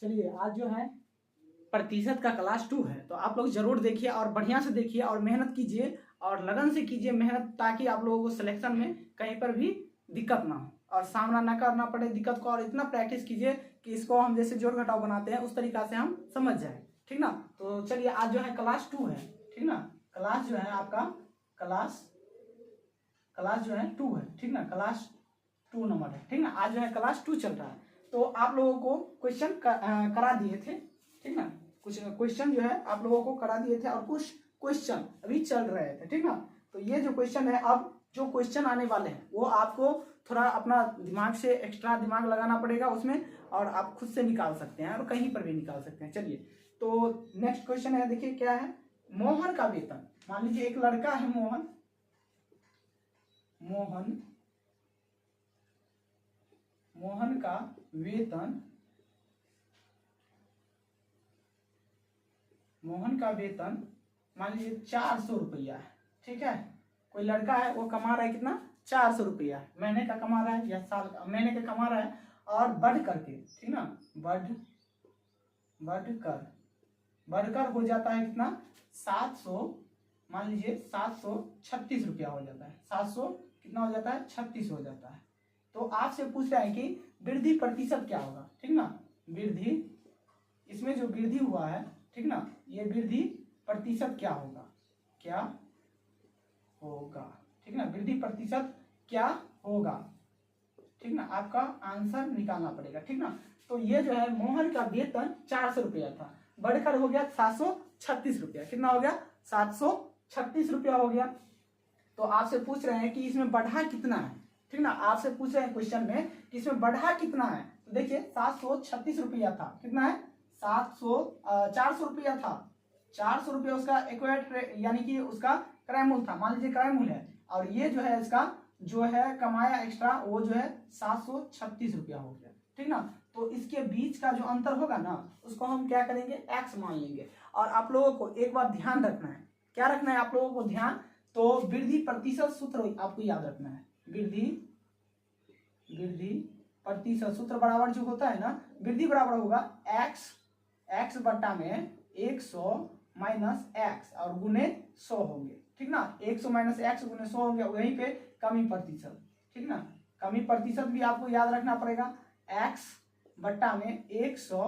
चलिए आज जो है प्रतिशत का क्लास 2 है, तो आप लोग जरूर देखिए और बढ़िया से देखिए और मेहनत कीजिए और लगन से कीजिए मेहनत, ताकि आप लोगों को सिलेक्शन में कहीं पर भी दिक्कत ना हो और सामना ना करना पड़े दिक्कत को। और इतना प्रैक्टिस कीजिए कि इसको हम जैसे जोड़ घटाव बनाते हैं उस तरीका से हम समझ जाए, ठीक ना। तो चलिए आज जो है क्लास 2 है, ठीक ना। क्लास जो है आपका क्लास जो है 2 है, ठीक ना। क्लास 2 नंबर है, ठीक ना। आज जो है क्लास 2 चल रहा है, तो आप लोगों को क्वेश्चन करा दिए थे, ठीक ना। कुछ क्वेश्चन जो है आप लोगों को करा दिए थे और कुछ क्वेश्चन अभी चल रहे थे, ठीक ना। तो ये जो क्वेश्चन है, अब जो क्वेश्चन आने वाले हैं वो आपको थोड़ा अपना दिमाग से एक्स्ट्रा दिमाग लगाना पड़ेगा उसमें, और आप खुद से निकाल सकते हैं और कहीं पर भी निकाल सकते हैं। चलिए तो नेक्स्ट क्वेश्चन है, देखिए क्या है। मोहन का वेतन, मान लीजिए एक लड़का है मोहन का वेतन, मान लीजिए 400 रुपया है, ठीक है। कोई लड़का है वो कमा रहा है कितना, 400 रुपया, महीने का कमा रहा है या महीने का कमा रहा है, और बढ़ करके, ठीक ना, बढ़कर हो जाता है कितना, 700, मान लीजिए 736 रुपया हो जाता है। 700 कितना हो जाता है, 36 हो जाता है। तो आपसे पूछ रहा है कि वृद्धि प्रतिशत क्या होगा, ठीक ना। वृद्धि, इसमें जो वृद्धि हुआ है, ठीक ना, ये वृद्धि प्रतिशत क्या होगा, ठीक ना। वृद्धि प्रतिशत क्या होगा, ठीक ना। आपका आंसर निकालना पड़ेगा, ठीक ना। तो ये जो है मोहन का वेतन 400 रुपया था, बढ़कर हो गया 736 रुपया। कितना हो गया, 736 रुपया हो गया। तो आपसे पूछ रहे हैं कि इसमें बढ़ा कितना है, ठीक ना। आपसे पूछ रहे हैं क्वेश्चन में कि इसमें बढ़ा कितना है। तो देखिए 736 रुपया था, कितना है, 400 रुपया था। 400 रुपया उसका इक्विटी यानी कि उसका क्रय मूल्य था, मान लीजिए क्रय मूल्य है। और ये जो है इसका जो है कमाया एक्स्ट्रा, वो जो है 736 रुपया हो गया, ठीक ना। तो इसके बीच का जो अंतर होगा ना, उसको हम क्या करेंगे, एक्स मान लेंगे। और आप लोगों को एक बार ध्यान रखना है, क्या रखना है आप लोगों को ध्यान, तो वृद्धि प्रतिशत सूत्र आपको याद रखना है। वृद्धि प्रतिशत सूत्र बराबर जो होता है ना, वृद्धि बराबर होगा एक्स बट्टा में 100 माइनस एक्स और गुने 100 होंगे, ठीक ना। 100 माइनस एक्स गुने 100 होंगे, वहीं पे कमी प्रतिशत, ठीक ना। कमी प्रतिशत भी आपको याद रखना पड़ेगा, एक्स बट्टा में 100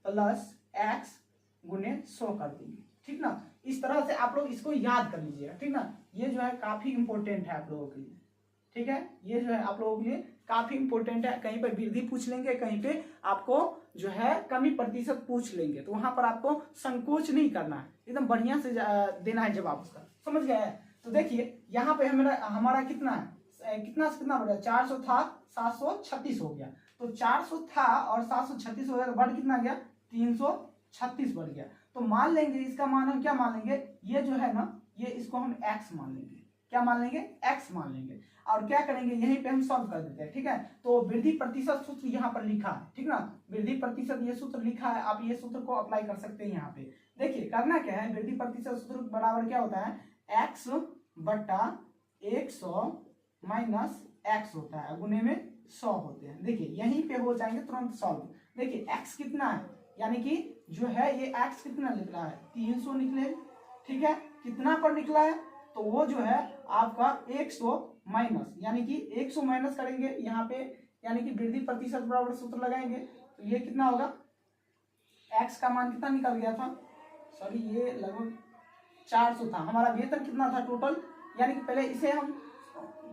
प्लस एक्स गुने 100 कर देंगे, ठीक ना। इस तरह से आप लोग इसको याद कर लीजिएगा, ठीक ना। ये जो है काफी इंपॉर्टेंट है आप लोगों के लिए, ठीक है। ये जो है आप लोगों के लिए काफी इंपॉर्टेंट है। कहीं पर वृद्धि पूछ लेंगे, कहीं पे आपको जो है कमी प्रतिशत पूछ लेंगे, तो वहां पर आपको संकोच नहीं करना है, एकदम बढ़िया से देना है जवाब उसका, समझ गए। तो देखिए यहाँ पे हमारा कितना है, कितना से कितना बढ़ गया, 400 था 736 हो गया। तो 400 था और 736 हो गया, तो बढ़ कितना गया, 336 बढ़ गया। तो मान लेंगे इसका मान हम क्या मान लेंगे, ये जो है ना, ये इसको हम एक्स मान लेंगे। क्या मान लेंगे, एक्स मान लेंगे। और क्या करेंगे, यहीं पे हम सॉल्व कर देते हैं, ठीक है। तो वृद्धि प्रतिशत सूत्र यहाँ पर लिखा है, ठीक ना। वृद्धि प्रतिशत ये सूत्र लिखा है, आप ये सूत्र को अप्लाई कर सकते हैं यहाँ पे। देखिए करना क्या है, वृद्धि प्रतिशत सूत्र बराबर क्या होता है, एक्स बट्टा 100 माइनस एक्स होता है, गुने में 100 होते हैं। देखिए यहीं पे हो जाएंगे तुरंत सॉल्व। देखिए एक्स कितना है, यानी कि जो है ये एक्स कितना निकला है, 300 निकले, ठीक है। कितना पर निकला है, तो वो जो है आपका 100 माइनस, यानी कि 100 माइनस करेंगे यहाँ पे, यानी कि वृद्धि प्रतिशत बराबर सूत्र लगाएंगे, तो ये कितना होगा, एक्स का मान कितना निकल गया था, सॉरी ये लगभग 400 था। हमारा वेतन कितना था टोटल, यानी कि पहले इसे हम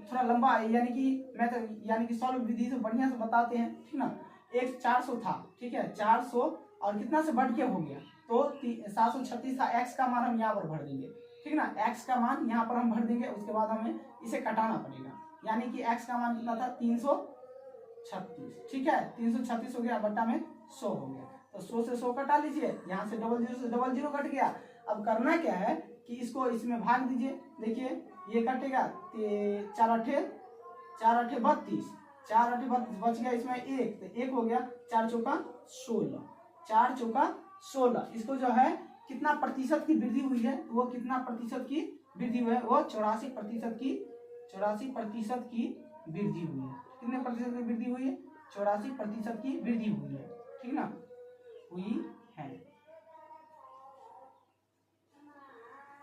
थोड़ा लंबा यानी कि सॉल्व विधि से बढ़िया से बताते हैं, ठीक ना। 400 था, ठीक है, 400 और कितना से बढ़ के हो गया, तो 736 था। एक्स का मान हम यहाँ पर भर देंगे, ठीक ना। एक्स का मान यहाँ पर हम भर देंगे, उसके बाद हमें इसे कटाना पड़ेगा, यानी कि एक्स का मान कितना था, 336, ठीक है। 336 हो गया, बट्टा में 100 हो गया। तो 100 से 100 कटा लीजिए, यहाँ से 00 से 00 कट गया। अब करना क्या है कि इसको इसमें भाग दीजिए। देखिए ये कटेगा, 4 अठे 32, 4 अठे 32 बच गया, इसमें एक, तो एक हो गया, 4 चौका 16, 4 चौका 16। इसको जो है कितना प्रतिशत की वृद्धि हुई है, वो कितना प्रतिशत की वृद्धि हुई है, वो 84% की वृद्धि हुई है। कितने प्रतिशत की वृद्धि हुई है, 84% की वृद्धि हुई है, ठीक ना। हुई है।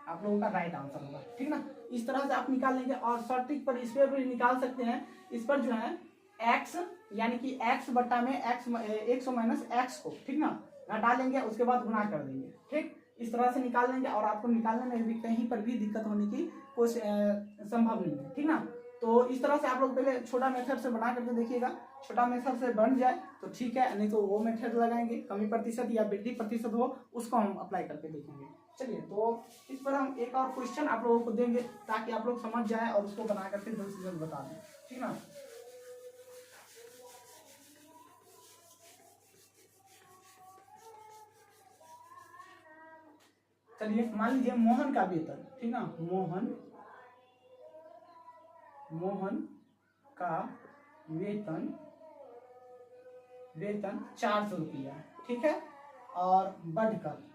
आप लोगों का राइट आंसर होगा, ठीक ना। इस तरह से आप निकाल लेंगे। और शॉर्ट ट्रिक पर इस पर भी निकाल सकते हैं। इस पर जो है x यानी कि x बट्टा में x 100 माइनस x को, ठीक ना, घटा लेंगे, उसके बाद गुना कर देंगे, ठीक। इस तरह से निकाल लेंगे और आपको निकालने में भी कहीं पर भी दिक्कत होने की कोई संभव नहीं है, ठीक ना। तो इस तरह से आप लोग पहले छोटा मेथड से बना करके देखिएगा। छोटा मेथड से बन जाए तो ठीक है, नहीं तो वो मेथड लगाएंगे कमी प्रतिशत या वृद्धि प्रतिशत हो, उसको हम अप्लाई करके देखेंगे। चलिए, तो इस पर हम एक और क्वेश्चन आप लोगों को देंगे ताकि आप लोग समझ जाए और उसको बना करके जल्द से जल्द बता दें, ठीक ना। चलिए, मान लीजिए मोहन का वेतन, ठीक ना, मोहन का वेतन 400 रुपया, ठीक है। और बढ़कर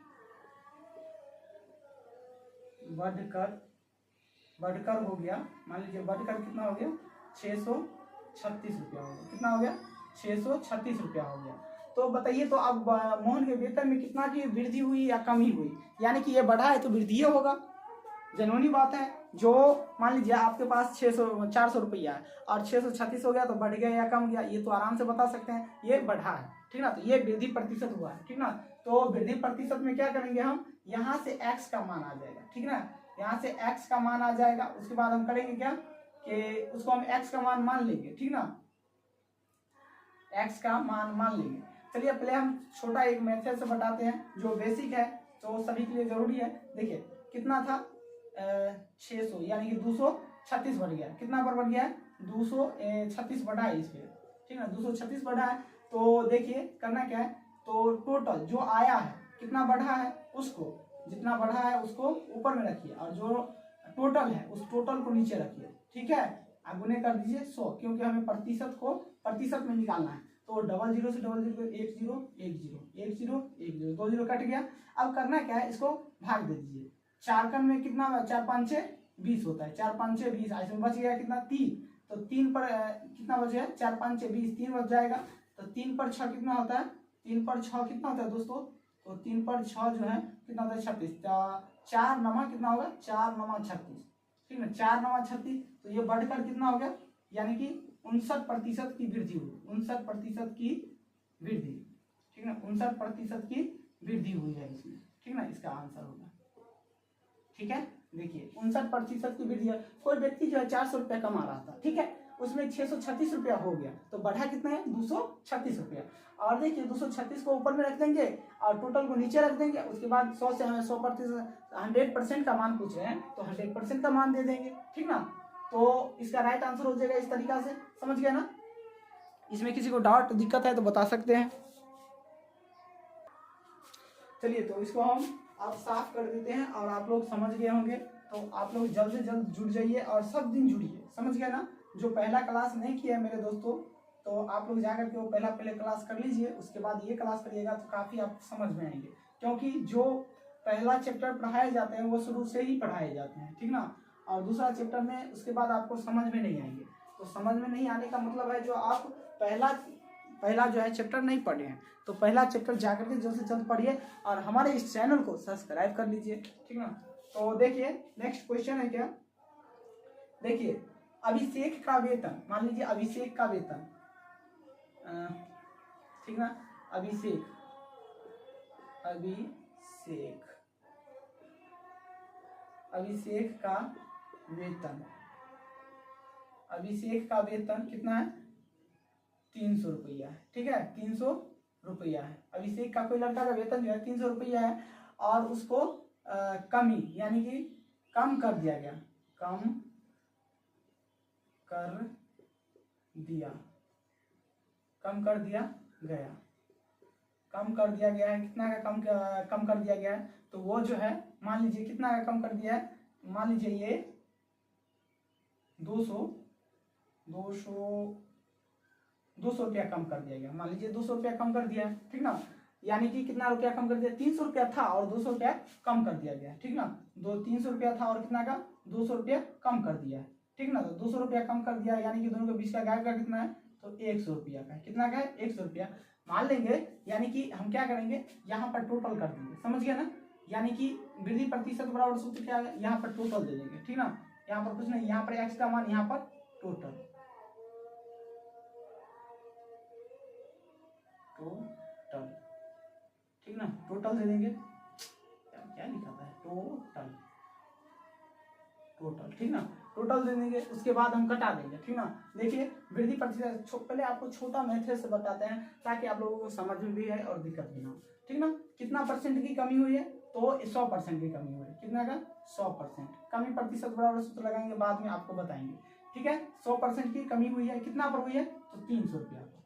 हो गया, मान लीजिए बढ़कर कितना हो गया, 636 रुपया हो गया। कितना हो गया, 636 रुपया हो गया। तो बताइए, तो अब मोहन के वेतन में कितना की वृद्धि हुई या कमी हुई? यानी कि ये बढ़ा है तो वृद्धि होगा, जनूनी बात है। जो मान लीजिए आपके पास 400 रुपया है और 636 हो गया, तो बढ़ गया या कम गया, ये तो आराम से बता सकते हैं, ये बढ़ा है, ठीक ना। तो ये वृद्धि प्रतिशत हुआ है, ठीक ना। तो वृद्धि प्रतिशत में क्या करेंगे हम, यहाँ से x का मान आ जाएगा, ठीक ना। यहाँ से x का मान आ जाएगा, उसके बाद हम करेंगे क्या कि उसको हम x का मान लेंगे, ठीक ना, x का मान लेंगे। चलिए, पहले हम छोटा एक मेथड से बताते हैं जो बेसिक है, तो सभी के लिए जरूरी है। देखिए, कितना था 600 यानी कि 236 बढ़ गया। कितना पर बढ़ गया है, 236 बढ़ा है इस पे, ठीक है, 236 बढ़ा है। तो देखिए करना क्या है, तो टोटल जो आया है कितना बढ़ा है, उसको जितना बढ़ा है उसको ऊपर में रखिए और जो टोटल है उस टोटल को नीचे रखिए, ठीक है। आप गुने कर दीजिए 100, क्योंकि हमें प्रतिशत को प्रतिशत में निकालना है। तो 00 से 00 1 0 1 0 1 0 1 0 2 0 कट गया। अब करना क्या है, इसको भाग दे दीजिए। 4 कम में कितना, 4 5 6 20 होता है, 4 5 6 20, ऐसे में बच गया कितना 3। तो 3 पर कितना बचे है, 4 5 6 20, 3 बच जाएगा। तो 3 पर 6 कितना होता है, 3 पर 6 कितना होता है दोस्तों, तो 3 पर 6 जो है कितना होता है 36। 4 नमा कितना होगा, 4 नमा 36, ठीक है, 4 नमा 36। तो ये बढ़कर कितना हो गया, यानी कि 59% की वृद्धि हुई, 59% की वृद्धि, ठीक है, 59% की वृद्धि हुई है इसमें, ठीक ना। इसका आंसर होगा, ठीक है। देखिए 59% की वृद्धि है। कोई व्यक्ति जो है 400 रुपया कमा रहा था, ठीक है, उसमें 636 रुपया हो गया, तो बढ़ा कितना है 236 रुपया। और देखिए 236 को ऊपर में रख देंगे और टोटल को नीचे रख देंगे। उसके बाद 100 से हमें 100% 100% का मान पूछ रहे हैं, तो 100% का मान दे देंगे, ठीक ना। तो इसका राइट आंसर हो जाएगा इस तरीका से, समझ गया ना। इसमें किसी को डाउट दिक्कत है तो बता सकते हैं। चलिए, तो इसको हम आप साफ कर देते हैं और आप लोग समझ गए होंगे। तो आप लोग जल्द से जल्द जुड़ जाइए और सब दिन जुड़िए, समझ गया ना। जो पहला क्लास नहीं किया है मेरे दोस्तों, तो आप लोग जाकर के वो पहले क्लास कर लीजिए, उसके बाद ये क्लास करिएगा तो काफ़ी आप समझ में आएंगे। क्योंकि जो पहला चैप्टर पढ़ाए जाते हैं वो शुरू से ही पढ़ाए जाते हैं, ठीक ना। और दूसरा चैप्टर में उसके बाद आपको समझ में नहीं आएंगे। तो समझ में नहीं आने का मतलब है जो आप पहला जो है चैप्टर नहीं पढ़े हैं, तो पहला चैप्टर जाकर के जल्द से जल्द पढ़िए और हमारे इस चैनल को सब्सक्राइब कर लीजिए, ठीक ना। तो देखिए नेक्स्ट क्वेश्चन है क्या, देखिए अभिषेक का वेतन, मान लीजिए अभिषेक का वेतन, ठीक ना, अभिषेक का वेतन कितना है, 300 रुपया है, ठीक है, 300 रुपया है। अभिषेक का कोई लड़का का वेतन जो है 300 रुपया है और उसको कमी यानी कि कम कर दिया गया, कम कर दिया गया है। कितना का कम कर दिया गया है, तो वो जो है मान लीजिए कितना का कम कर दिया है, मान लीजिए ये 200 रुपया कम कर दिया गया, मान लीजिए 200 रुपया कम कर दिया है, ठीक ना। यानी कि कितना रुपया कम कर दिया, 300 रुपया था और 200 रुपया कम कर दिया गया, ठीक ना। 300 रुपया था और कितना का 200 रुपया कम कर दिया है, ठीक ना। तो 200 रुपया कम कर दिया यानी कि दोनों के बीच का गैप का कितना है, तो 100 रुपया का है। कितना का है, 100 रुपया। मान लेंगे, यानी कि हम क्या करेंगे, यहाँ पर टोटल कर देंगे, समझ गया ना। यानी कि वृद्धि प्रतिशत बराबर सूत्र क्या है, यहाँ पर टोटल दे देंगे, ठीक ना। यहाँ पर कुछ नहीं, यहाँ पर एक्स का मान, यहाँ पर टोटल टोटल, ठीक ना, टोटल दे देंगे। क्या लिखा था, टोटल टोटल, ठीक ना, टोटल दे देंगे। उसके बाद हम घटा देंगे, ठीक ना। देखिए वृद्धि प्रतिशत, पहले आपको छोटा मेथड से बताते हैं ताकि आप लोगों को समझ में भी है और दिक्कत भी ना हो, ठीक ना। कितना परसेंट की कमी हुई है, तो 100% की कमी हुई है। कितना का, 100%। कमी प्रतिशत बराबर सूत्र लगाएंगे, बाद में आपको बताएंगे, ठीक है। 100% की कमी हुई है, कितना पर हुई है, तो 300 रुपया पर,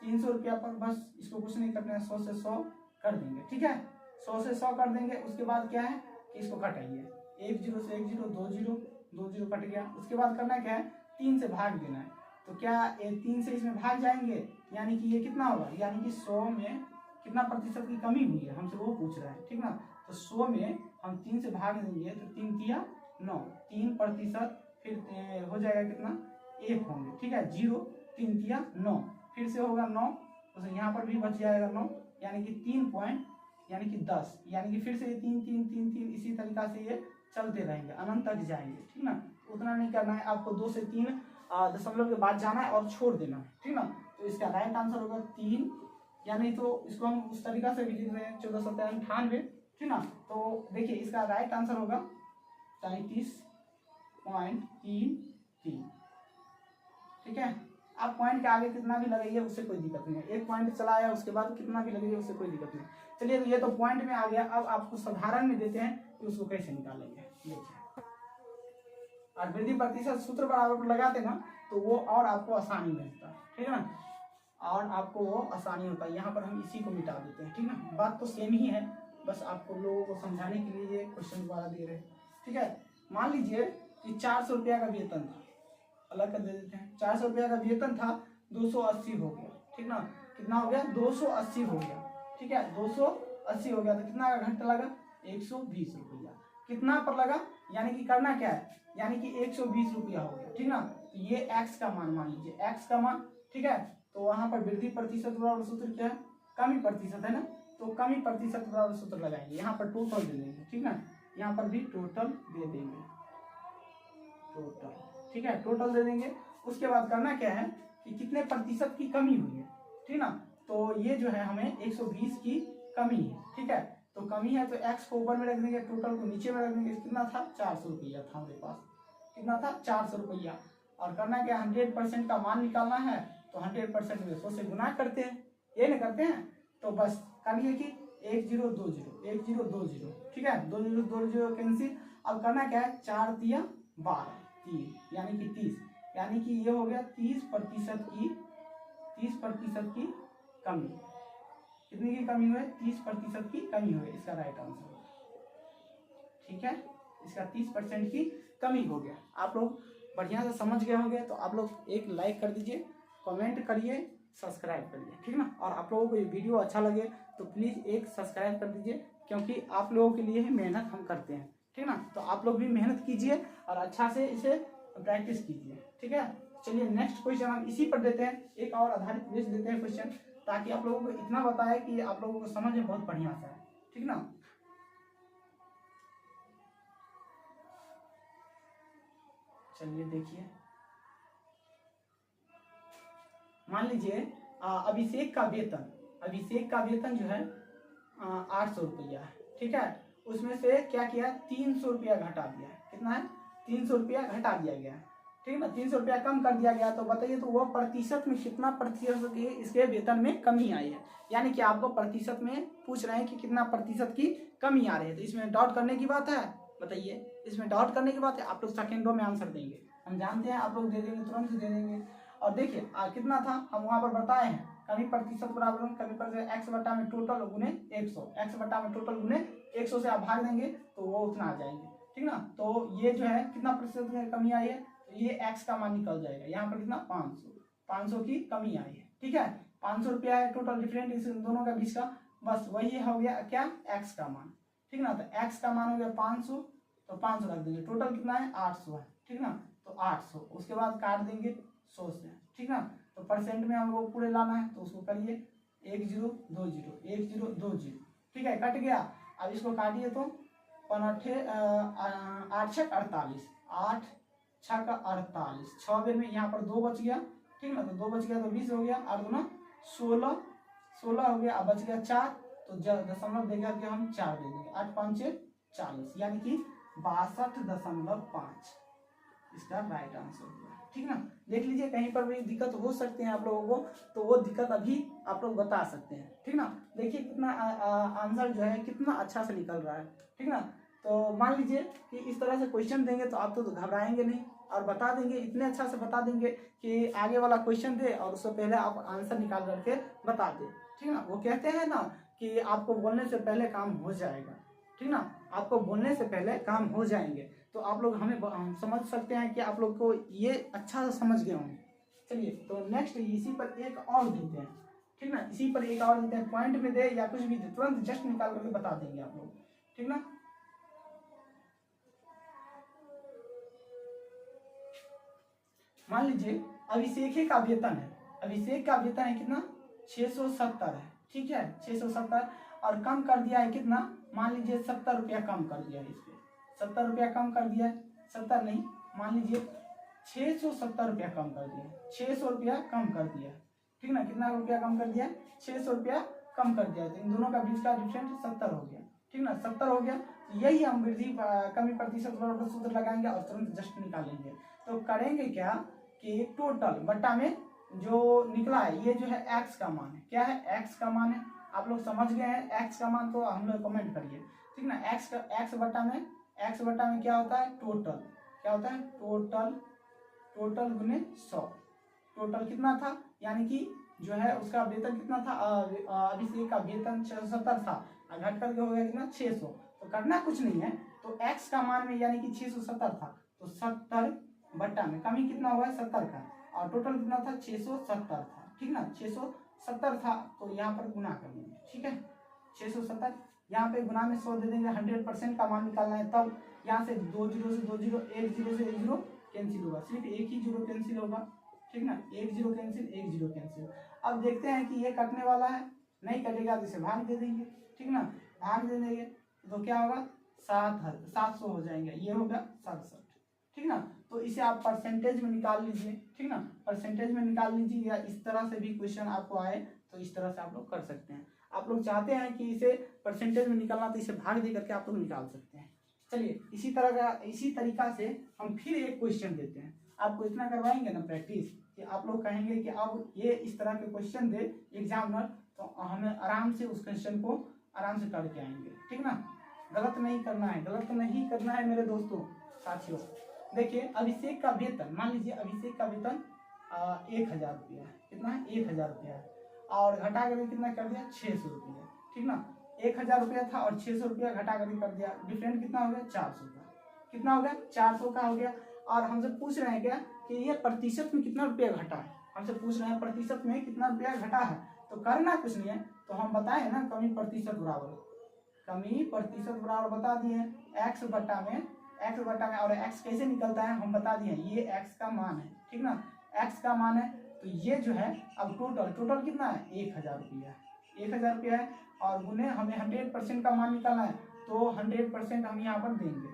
300 रुपया पर। बस इसको कुछ नहीं करना है, 100 से 100 कर देंगे, ठीक है। 100 से 100 कर देंगे। उसके बाद क्या है कि इसको घटाइए, 1 0 से 1 0, 2 0, 2 0 कट गया। उसके बाद करना क्या है, 3 से भाग देना है। तो क्या 3 से इसमें भाग जाएंगे, यानी कि ये कितना होगा, यानी कि 100 में कितना प्रतिशत की कमी हुई है, हमसे वो पूछ रहा है, ठीक ना। तो 100 में हम 3 से भाग देंगे, तो 3 तिया 9, 3%, फिर हो जाएगा कितना, 1 होंगे, ठीक है। 0, 3 तिया 9, फिर से होगा 9, तो यहाँ पर भी बच जाएगा 9, यानी कि 3 पॉइंट, यानी कि 10, यानी कि फिर से 3 3 3 3 इसी तरीका से ये चलते रहेंगे, अनंत तक जाएंगे, ठीक ना। उतना नहीं करना है आपको, 2 से 3 दशमलव के बाद जाना है और छोड़ देना है, ठीक ना। तो इसका राइट आंसर होगा 3, यानी तो इसको हम उस तरीका से भी लिख रहे हैं, 1498, ठीक ना। तो देखिए इसका राइट आंसर होगा 33.33, ठीक है। आप पॉइंट के आगे कितना भी लगाइए उससे कोई दिक्कत नहीं है, एक पॉइंट चलाया उसके बाद कितना भी लगाइए उससे कोई दिक्कत नहीं। चलिए तो ये तो पॉइंट में आ गया। अब आपको साधारण में देते हैं कि उसको कैसे निकालेंगे, देखिए। और वृद्धि प्रतिशत सूत्र बराबर लगाते ना, तो वो और आपको आसानी मिलता है, ठीक है ना, और आपको वो आसानी होता है। यहाँ पर हम इसी को मिटा देते हैं, ठीक ना। बात तो सेम ही है, बस आपको लोगों को समझाने के लिए ये क्वेश्चन दोबारा दे रहे हैं, ठीक है। मान लीजिए कि 400 रुपया का वेतन था, अलग कर दे देते हैं। 400 रुपया का वेतन था, 280 हो गया, ठीक ना। कितना हो गया, 280 हो गया, ठीक है। 280 हो गया तो कितना का घंटा लगा, 120 रुपया। कितना पर लगा, यानी कि करना क्या है, यानी कि 120 रुपया हो गया, ठीक ना। तो ये एक्स का मान मान लीजिए, एक्स का मान, ठीक है। तो वहां पर वृद्धि प्रतिशत बराबर सूत्र क्या है, कमी प्रतिशत है ना, तो कमी प्रतिशत बराबर सूत्र लगाएंगे। यहाँ पर टोटल दे देंगे, ठीक ना, यहाँ पर भी टोटल दे देंगे, टोटल, ठीक है, टोटल दे देंगे। उसके बाद करना क्या है कि कितने प्रतिशत की कमी हुई है, ठीक ना। तो ये जो है हमें 120 की कमी है, ठीक है। तो कमी है तो x को ऊपर में रख देंगे, टोटल को नीचे में रख देंगे। कितना था, 400 रुपया था हमारे पास, कितना था, 400 रुपया। और करना क्या, 100% का मान निकालना है, तो 100% में 100 से गुना करते हैं, ये ना करते हैं। तो बस करिए कि 1 0 2 0, 1 0 2 0, ठीक है, 2 0 2 0 कैंसिल। अब करना क्या है, 4 तिया 12, 3 यानी कि 30, यानी कि ये हो गया 30% की, 30% की कमी। कितनी की कमी हुई, 30% की कमी हुई, इसका राइट आंसर होगा, ठीक है। इसका 30% की कमी हो गया। आप लोग बढ़िया से समझ गए होंगे, तो आप लोग एक लाइक कर दीजिए, कमेंट करिए, सब्सक्राइब करिए, ठीक ना। और आप लोगों को ये वीडियो अच्छा लगे तो प्लीज़ एक सब्सक्राइब कर दीजिए, क्योंकि आप लोगों के लिए ही मेहनत हम करते हैं, ठीक ना। तो आप लोग भी मेहनत कीजिए और अच्छा से इसे प्रैक्टिस कीजिए, ठीक है। चलिए नेक्स्ट क्वेश्चन हम इसी पर देते हैं, एक और आधारित बेस देते हैं क्वेश्चन, ताकि आप लोगों को इतना बताए कि आप लोगों को समझ में बहुत बढ़िया सा है, ठीक ना। चलिए देखिए, मान लीजिए अभिषेक का वेतन जो है 800 रुपया है, ठीक है। उसमें से क्या किया, 300 रुपया घटा दिया। कितना है, 300 रुपया घटा दिया गया, ठीक है ना, 300 रुपया कम कर दिया गया। तो बताइए तो वो प्रतिशत में कितना प्रतिशत की इसके वेतन में कमी आई है, यानी कि आपको प्रतिशत में पूछ रहे हैं कि कितना प्रतिशत की कमी आ रही है। तो इसमें डाउट करने की बात है, बताइए, इसमें डाउट करने की बात है। आप लोग सेकेंडों में आंसर देंगे, हम जानते हैं, आप लोग दे देंगे, तुरंत ही दे देंगे। और देखिए कितना था, हम वहां पर बताए हैं, कमी प्रतिशत बराबर कमी प्रतिशत एक्स बटा में टोटल गुने 100, एक्स बटा में टोटल गुने 100 से आप भाग देंगे तो वो उतना आ जाएंगे, ठीक ना। तो ये जो है कितना प्रतिशत में कमी आई है, तो ये एक्स का मान निकल जाएगा। यहाँ पर कितना, 500 की कमी आई है, ठीक है। 500 रुपया है टोटल डिफरेंट इस दोनों का बीच का, बस वही हो गया क्या, एक्स का मान, ठीक ना। तो एक्स का मान हो गया 500, तो 500 रख देंगे। टोटल कितना है, 800 है, ठीक ना। तो 800, उसके बाद काट देंगे 100 से, ठीक ना। तो परसेंट में हम लोग पूरे लाना है, तो उसको करिए, 1 0 2 0 1 0 2 0, ठीक है, कट गया। अब इसको काटिए तो 8 6 48, 8 6 का 48, 6 बेर में यहाँ पर 2 बच गया, ठीक ना, तो 2 बच गया तो 20 हो गया, 8 दूना 16, 16 हो गया। अब बच गया 4, तो दशमलव देकर के हम 4 दे देंगे, 8 5 40, यानी कि 62.5 इसका राइट आंसर हुआ, ठीक ना। देख लीजिए कहीं पर भी दिक्कत हो सकते हैं आप लोगों को, तो वो दिक्कत अभी आप लोग बता सकते हैं, ठीक ना। देखिए कितना आंसर जो है कितना अच्छा से निकल रहा है, ठीक ना। तो मान लीजिए कि इस तरह से क्वेश्चन देंगे तो आप तो घबराएंगे नहीं और बता देंगे, इतने अच्छा से बता देंगे कि आगे वाला क्वेश्चन दे और उससे पहले आप आंसर निकाल करके बता दें, ठीक ना। वो कहते हैं ना कि आपको बोलने से पहले काम हो जाएगा, ठीक ना, आपको बोलने से पहले काम हो जाएंगे। तो आप लोग हम समझ सकते हैं कि आप लोग को ये अच्छा से समझ गए होंगे। चलिए तो नेक्स्ट इसी पर एक और देते हैं, ठीक ना, इसी पर एक और देते हैं, पॉइंट में दे या कुछ भी दे, तुरंत जस्ट निकाल करके बता देंगे आप लोग, ठीक ना। मान लीजिए अभिषेक का वेतन है, अभिषेक का वेतन है कितना 670 है, ठीक है 670, और कम कर दिया है कितना, मान लीजिए 70 रुपया कम कर दिया है, इस पे 70 रुपया कम कर दिया है, 70 नहीं, मान लीजिए 670 रुपया कम कर दिया, 600 रुपया कम कर दिया, ठीक ना, कितना रुपया कम कर दिया, 600 रुपया कम कर दिया, तो इन दोनों का बीच का डिफरेंस 70 हो गया, ठीक ना, 70 हो गया। तो यही हम वृद्धि कमी प्रतिशत सूत्र लगाएंगे और तुरंत जस्ट निकालेंगे। तो करेंगे क्या कि टोटल बट्टा में जो निकला है ये जो है एक्स का मान है, क्या है एक्स का मान है, आप लोग समझ गए हैं एक्स का मान, तो हम लोग कमेंट करिए, ठीक ना। एक्स बट्टा में क्या होता है टोटल, क्या होता है टोटल, टोटल गुने 100, टोटल कितना था, यानी कि जो है उसका वेतन कितना था, अभिषेक का वेतन 670 था, घट करके हो गया कितना 600, तो करना कुछ नहीं है, तो एक्स का मान में यानी कि 670 था, तो 70 बट्टा में कमी कितना हुआ है 70 का, और टोटल कितना था 670 था, ठीक ना, 670 था, तो यहाँ पर गुना कर देंगे, ठीक है 670, यहाँ पे गुना में 100 दे देंगे, 100% का मान निकालना है, तब यहाँ से 2 0 से 2 0, 1 0 से 1 0 कैंसिल होगा, सिर्फ एक ही 0 कैंसिल होगा, ठीक ना, 1 0 कैंसिल, 1 0 कैंसिल। अब देखते हैं कि ये कटने वाला है, नहीं कटेगा तो इसे भाग दे देंगे, ठीक ना, भाग दे देंगे तो क्या होगा 700 हो जाएंगे, ये होगा 67, ठीक ना। तो इसे आप परसेंटेज में निकाल लीजिए, ठीक ना, परसेंटेज में निकाल लीजिए, या इस तरह से भी क्वेश्चन आपको आए तो इस तरह से आप लोग कर सकते हैं। आप लोग चाहते हैं कि इसे परसेंटेज में निकालना तो इसे भाग दे करके आप लोग निकाल सकते हैं। चलिए इसी तरीका से हम फिर एक क्वेश्चन देते हैं, आपको इतना करवाएंगे ना प्रैक्टिस कि आप लोग कहेंगे कि अब ये इस तरह के क्वेश्चन दे एग्जामिनर, तो हमें आराम से उस क्वेश्चन को आराम से करके आएंगे, ठीक ना। गलत नहीं करना है, गलत नहीं करना है मेरे दोस्तों साथियों। देखिए अभिषेक का वेतन, मान लीजिए अभिषेक का वेतन 1000 रुपया है, कितना है 1000 रुपया है, और घटा करके कितना कर दिया 600 रुपया, ठीक ना, 1000 रुपया था और 600 रुपया घटा करके कर दिया, डिफरेंट कितना हो गया 400 का, कितना हो गया 400 का हो गया। और हमसे पूछ रहे हैं क्या कि ये प्रतिशत में कितना रुपया घटा है, हमसे पूछ रहे हैं प्रतिशत में कितना रुपया घटा है, तो करना कुछ नहीं है, तो हम बताए ना कमी प्रतिशत बराबर, कमी प्रतिशत बराबर बता दिए एक्स बट्टा में, और एक्स कैसे निकलता है हम बता दिए, ये एक्स का मान है, ठीक ना, एक्स का मान है, तो ये जो है अब टोटल कितना है 1000 रुपया, 1000 रुपया है, और गुने हमें 100% का मान निकालना है, तो 100% हम यहाँ पर देंगे,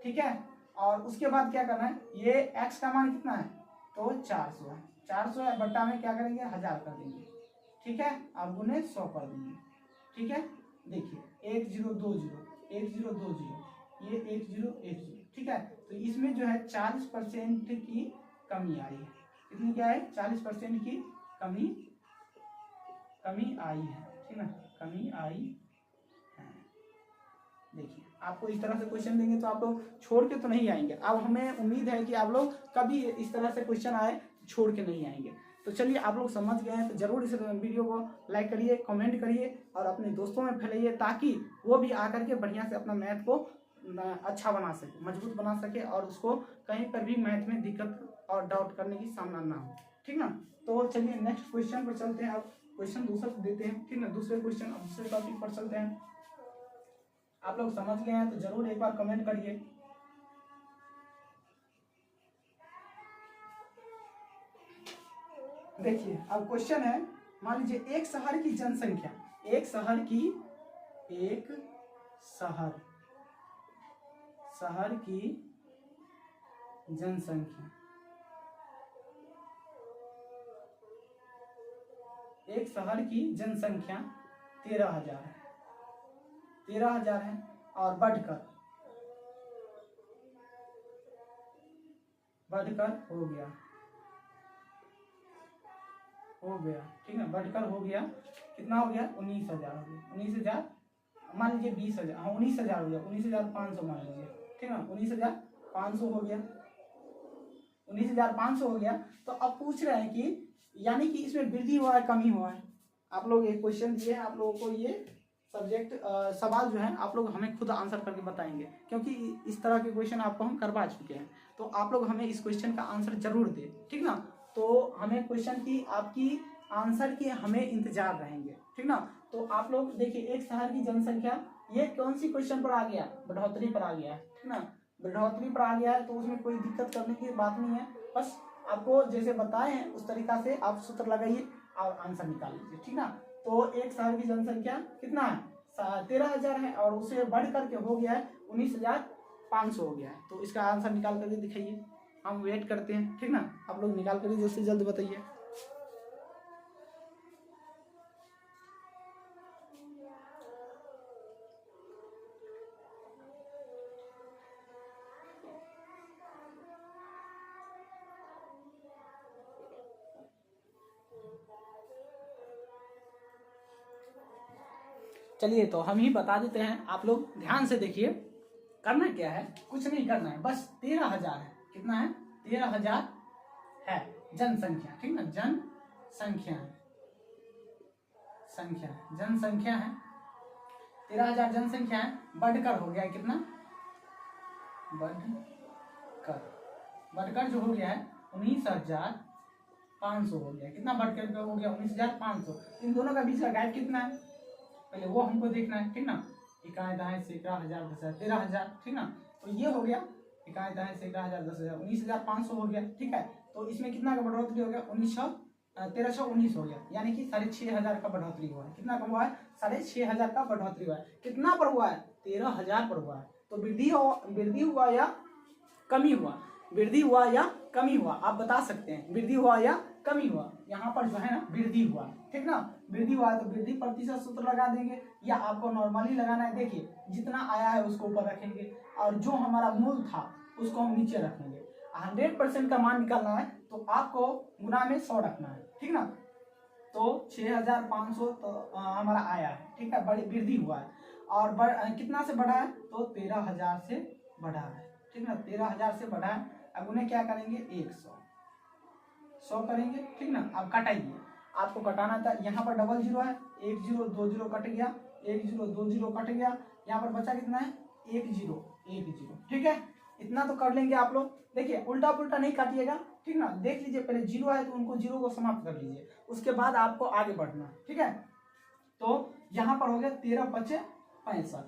ठीक है। और उसके बाद क्या करना है, ये एक्स का मान कितना है तो 400 है, 400 है, बट्टा में क्या करेंगे 1000 कर देंगे, ठीक है, और गुने 100 कर देंगे, ठीक है। देखिए 1 0 2 0 1 0 2 0, ये 1 0 1 0, ठीक है। तो इसमें जो है 40% की कमी आई है, कितनी क्या है 40% की कमी आई है, ठीक ना, कमी आई है। देखिए आपको इस तरह से क्वेश्चन देंगे तो आप लोग छोड़ के तो नहीं आएंगे, अब हमें उम्मीद है कि आप लोग कभी इस तरह से क्वेश्चन आए छोड़ के नहीं आएंगे। तो चलिए आप लोग समझ गए हैं तो जरूर इस वीडियो को लाइक करिए, कमेंट करिए और अपने दोस्तों में फैलाइए, ताकि वो भी आकर के बढ़िया से अपना मैथ को अच्छा बना सके, मजबूत बना सके, और उसको कहीं पर भी मैथ में दिक्कत और डाउट करने की सामना ना हो, ठीक ना। तो चलिए नेक्स्ट क्वेश्चन पर चलते हैं, अब क्वेश्चन दूसरा देते हैं, ठीक ना, दूसरे क्वेश्चन दूसरे टॉपिक पर चलते हैं। आप लोग समझ गए हैं तो जरूर एक बार कमेंट करिए। देखिए अब क्वेश्चन है मान लीजिए एक शहर की जनसंख्या, एक शहर की जनसंख्या, एक शहर की जनसंख्या 13,000 है, 13,000 है और बढ़कर हो गया ठीक है, बढ़कर हो गया कितना हो गया 19,000 हो गया, 19,000 मान लीजिए 20,000, हाँ 19,000 हो गया, 19,500 मान लीजिए ठीक है, 19,500 हो गया, 19,500 हो गया। तो अब पूछ रहे हैं कि यानी कि इसमें वृद्धि हुआ है कमी हुआ है। आप लोग एक क्वेश्चन दिए हैं, आप लोगों को ये सब्जेक्ट सवाल जो है आप लोग हमें खुद आंसर करके बताएंगे, क्योंकि इस तरह के क्वेश्चन आपको हम करवा चुके हैं। तो आप लोग हमें इस क्वेश्चन का आंसर जरूर दें, ठीक ना। तो हमें क्वेश्चन की आपकी आंसर की हमें इंतजार रहेंगे, ठीक ना। तो आप लोग देखिए एक शहर की जनसंख्या, ये कौन सी क्वेश्चन पर आ गया, बढ़ोतरी पर आ गया है, ठीक ना, बढ़ोतरी पर आ गया है। तो उसमें कोई दिक्कत करने की बात नहीं है, बस आपको जैसे बताए हैं उस तरीका से आप सूत्र लगाइए और आंसर निकाल लीजिए, ठीक ना। तो एक शहर की जनसंख्या कितना है 13,000 है और उसे बढ़ करके हो गया है 19,500 हो गया है। तो इसका आंसर निकाल करके दिखाइए, हम वेट करते हैं, ठीक ना। आप लोग निकाल करके जल्द से जल्द बताइए। चलिए तो हम ही बता देते हैं, आप लोग ध्यान से देखिए। करना क्या है, कुछ नहीं करना है, बस 13,000 है, कितना है 13,000 है जनसंख्या, ठीक ना, जनसंख्या है, जनसंख्या है 13,000 जनसंख्या है, बढ़कर हो गया है कितना, बढ़कर जो हो गया है 19,500 हो गया, कितना बढ़कर हो गया 19,500। इन दोनों का बीच का गैप कितना है पहले वो हमको देखना है, ठीक ना। इकाई दाएं सैकड़ा हजार 10,000 13,000, ठीक ना। तो ये हो गया इकाई दाएं सैकड़ा हजार 10,000 19,500 हो गया, ठीक है। तो इसमें कितना का बढ़ोतरी हो गया 1319 हो गया, यानी कि 6,500 का बढ़ोतरी हुआ है। कितना का हुआ है 6,500 का बढ़ोतरी हुआ है। कितना पर हुआ है 13,000 पर हुआ है। तो वृद्धि हुआ या कमी हुआ, वृद्धि हुआ या कमी हुआ, आप बता सकते हैं वृद्धि हुआ या कमी हुआ। यहाँ पर जो है ना वृद्धि हुआ, ठीक ना, वृद्धि हुआ है तो वृद्धि प्रतिशत सूत्र लगा देंगे, या आपको नॉर्मली लगाना है। देखिए जितना आया है उसको ऊपर रखेंगे और जो हमारा मूल था उसको हम नीचे रखेंगे। 100% का मान निकालना है तो आपको गुना में 100 रखना है, ठीक ना। तो 6,500 तो हमारा आया है, ठीक है, बड़ी वृद्धि हुआ है। और कितना से बढ़ा है तो 13,000 से बढ़ा है, ठीक ना, 13,000 से बढ़ा है। अब उन्हें क्या करेंगे 100 करेंगे, ठीक ना। अब कटाइए, आपको कटाना था, यहाँ पर डबल जीरो है, 1 0 2 0 कट गया, 1 0 2 0 कट गया, यहाँ पर बचा कितना है 1 0 1 0, ठीक है। इतना तो कर लेंगे आप लोग। देखिए उल्टा पुल्टा नहीं काटिएगा, ठीक ना, देख लीजिए पहले जीरो है तो उनको जीरो को समाप्त कर लीजिए, उसके बाद आपको आगे बढ़ना, ठीक है। तो यहाँ पर हो गया 13 5 65,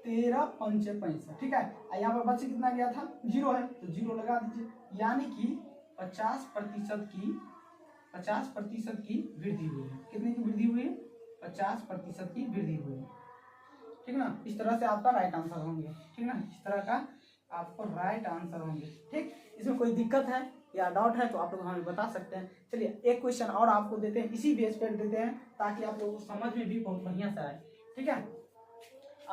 13 5 65, ठीक है। यहाँ पर बच्चे कितना गया था जीरो है तो जीरो लगा दीजिए, यानी कि 50% की वृद्धि हुई है। कितने की वृद्धि हुई है 50% की वृद्धि हुई है, ठीक ना। इस तरह से आपका राइट आंसर होंगे, ठीक ना, इस तरह का आपको राइट आंसर होंगे, ठीक। इसमें कोई दिक्कत है या डाउट है तो आप लोग हमें बता सकते हैं। चलिए एक क्वेश्चन और आपको देते हैं, इसी बेस पर देते हैं ताकि आप लोगों को समझ में भी बहुत बढ़िया से आए, ठीक है।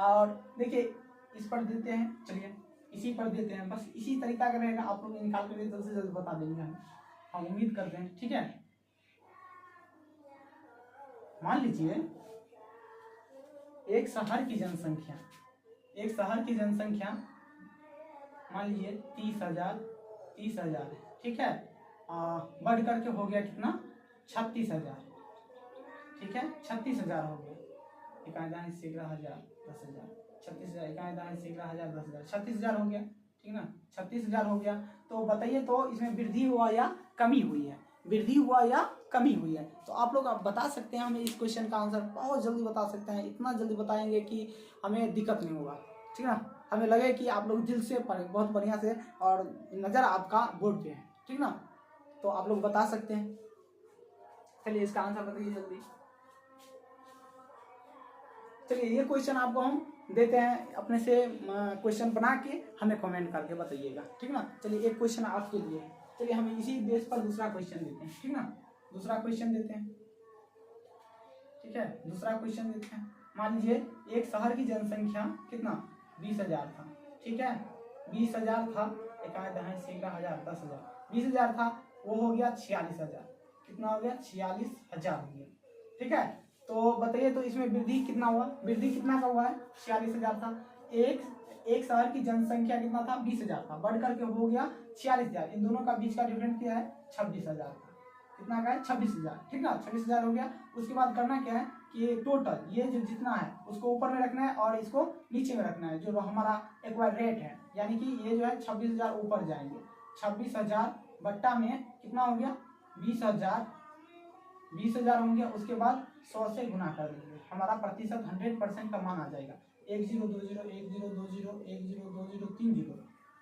और देखिए इस पर देते हैं, चलिए इसी पर देते हैं, बस इसी तरीका का रहेगा, आप लोग निकाल कर जल्द से जल्द बता देंगे हम उम्मीद करते हैं, ठीक है। मान लीजिए एक शहर की जनसंख्या मान लीजिए 30,000 है, ठीक है। बढ़ करके हो गया कितना 36,000, ठीक है, 36,000 हो गया, इकाई दाएं सैकड़ा हजार 10,000, 36,000 इकाई दाएं सैकड़ा हजार 10,000, 36,000 हो गया, ठीक ना, 36,000 हो गया। तो बताइए तो इसमें वृद्धि हुआ या कमी हुई है, वृद्धि हुआ या कमी हुई है। तो आप लोग बता सकते हैं हमें इस क्वेश्चन का आंसर, बहुत जल्दी बता सकते हैं, इतना जल्दी बताएंगे कि हमें दिक्कत नहीं होगा, ठीक ना। हमें लगे कि आप लोग दिल से पढ़े बहुत बढ़िया से और नज़र आपका बोर्ड पे है, ठीक ना। तो आप लोग बता सकते हैं। चलिए इसका आंसर बताइए जल्दी। चलिए ये क्वेश्चन आपको हम देते हैं, अपने से क्वेश्चन बना के हमें कमेंट करके बताइएगा, ठीक ना। चलिए एक क्वेश्चन आपके लिए, चलिए हम इसी बेस पर दूसरा क्वेश्चन देते हैं, ठीक ना। दूसरा क्वेश्चन देते हैं, ठीक है, दूसरा क्वेश्चन देते हैं। मान लीजिए एक शहर की जनसंख्या कितना 20,000 था, ठीक है, 20,000 था, इकाई दहाई सैकड़ा हजार 10,000, 20,000 था, वो हो गया 46,000, कितना हो गया 46,000 हो गया, ठीक है। तो बताइए तो इसमें वृद्धि कितना हुआ, वृद्धि कितना का हुआ है, 46,000 था, एक शहर की जनसंख्या कितना था 20,000 था, बढ़ करके हो गया 46,000, इन दोनों का बीच का डिफरेंस क्या है 26,000 का, कितना का है 26,000, ठीक ना, 26,000 हो गया। उसके बाद करना क्या है कि टोटल ये जो जितना है उसको ऊपर में रखना है और इसको नीचे में रखना है, जो हमारा एक बार रेट है, यानी कि ये जो है 26,000 ऊपर जाएंगे, 26,000 बट्टा में कितना हो गया 20,000, 20,000 हो गया। उसके बाद 100 से गुना कर देंगे, हमारा प्रतिशत 100% का मान आ जाएगा, 10 20 10 10 20 10 20 3 जीरो,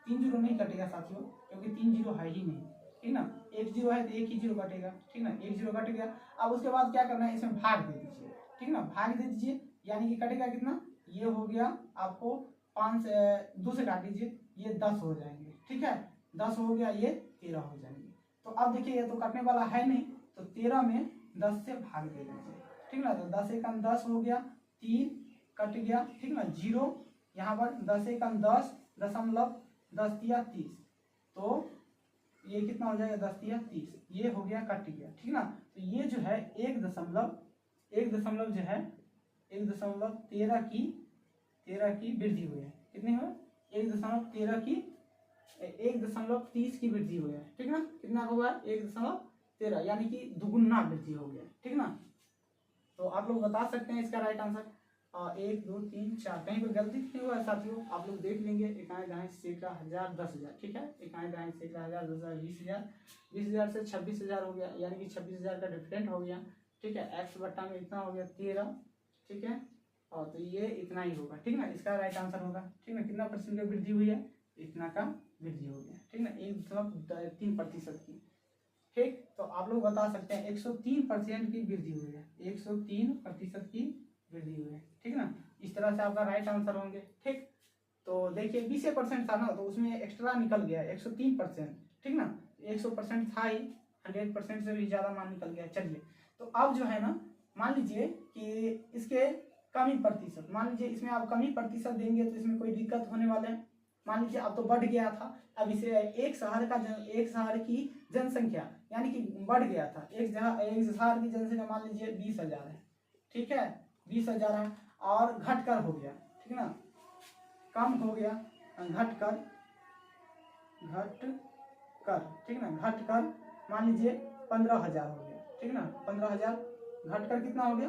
3 जीरो नहीं कटेगा साथियों, क्योंकि 3 जीरो है ही नहीं, ठीक ना, एक जीरो है तो एक ही जीरो कटेगा, ठीक ना, एक जीरो कट गया। अब उसके बाद क्या करना है, इसमें भाग दे दीजिए, ठीक ना, भाग दे दीजिए, यानी कि कटेगा कितना, ये हो गया आपको 5 से 2 से काट दीजिए, ये 10 हो जाएंगे, ठीक है, 10 हो गया, ये 13 हो जाएंगे। तो अब देखिए ये तो कटने वाला है नहीं, तो 13 में 10 से भाग दे दीजिए, ठीक ना, तो 10 एकम 10 हो गया, 3 कट गया, ठीक ना, जीरो, यहाँ पर 10 एकम 10 दशमलव 10 तिया 30, तो ये कितना हो जाएगा 10 तिया 30, ये हो गया कट गया, ठीक ना। तो ये जो है 1 दशमलव जो है 1.13 की वृद्धि हुई है, कितनी हुई 1.13 की 1.30 की वृद्धि हुई है, ठीक ना, कितना हुआ 1.13, यानी कि दुगुना वृद्धि हो गया, ठीक ना। तो आप लोग बता सकते हैं इसका राइट आंसर, 1 2 3 4, कहीं पर गलती नहीं हुआ है साथियों, आप लोग देख लेंगे, इकाई दहाई सैकड़ा हजार 10,000, ठीक है, इकाई दहाई सैकड़ा हजार 10,000 20,000, 20,000 से 26,000 हो गया, यानी कि 26,000 का डिफरेंट हो गया, ठीक है, एक्स बट्टा में इतना हो गया 13, ठीक है, और तो ये इतना ही होगा, ठीक ना, इसका राइट आंसर होगा, ठीक ना, कितना परसेंट का वृद्धि हुई है, इतना का वृद्धि हो गया, ठीक ना, 1.3% की, ठीक। तो आप लोग बता सकते हैं 103% की वृद्धि हुई है, 103% की वृद्धि हुई है, ठीक ना, इस तरह से आपका राइट आंसर होंगे, ठीक। तो देखिए 20% था ना, तो उसमें एक्स्ट्रा निकल गया 103%, ठीक ना, 100% था ही, 100% से भी ज्यादा मान निकल गया। चलिए तो अब जो है ना, मान लीजिए कि इसके कमी प्रतिशत, मान लीजिए इसमें आप कमी प्रतिशत देंगे तो इसमें कोई दिक्कत होने वाले है, मान लीजिए अब तो बढ़ गया था, अब इसे एक शहर की जनसंख्या यानी कि बढ़ गया था, एक शहर की जनसंख्या मान लीजिए 20,000 है, ठीक है, 20,000 है, और घटकर हो गया, ठीक ना, कम हो गया, घटकर, ठीक ना, घटकर मान लीजिए 15,000 हो गया, ठीक ना, 15,000 घटकर कितना हो गया,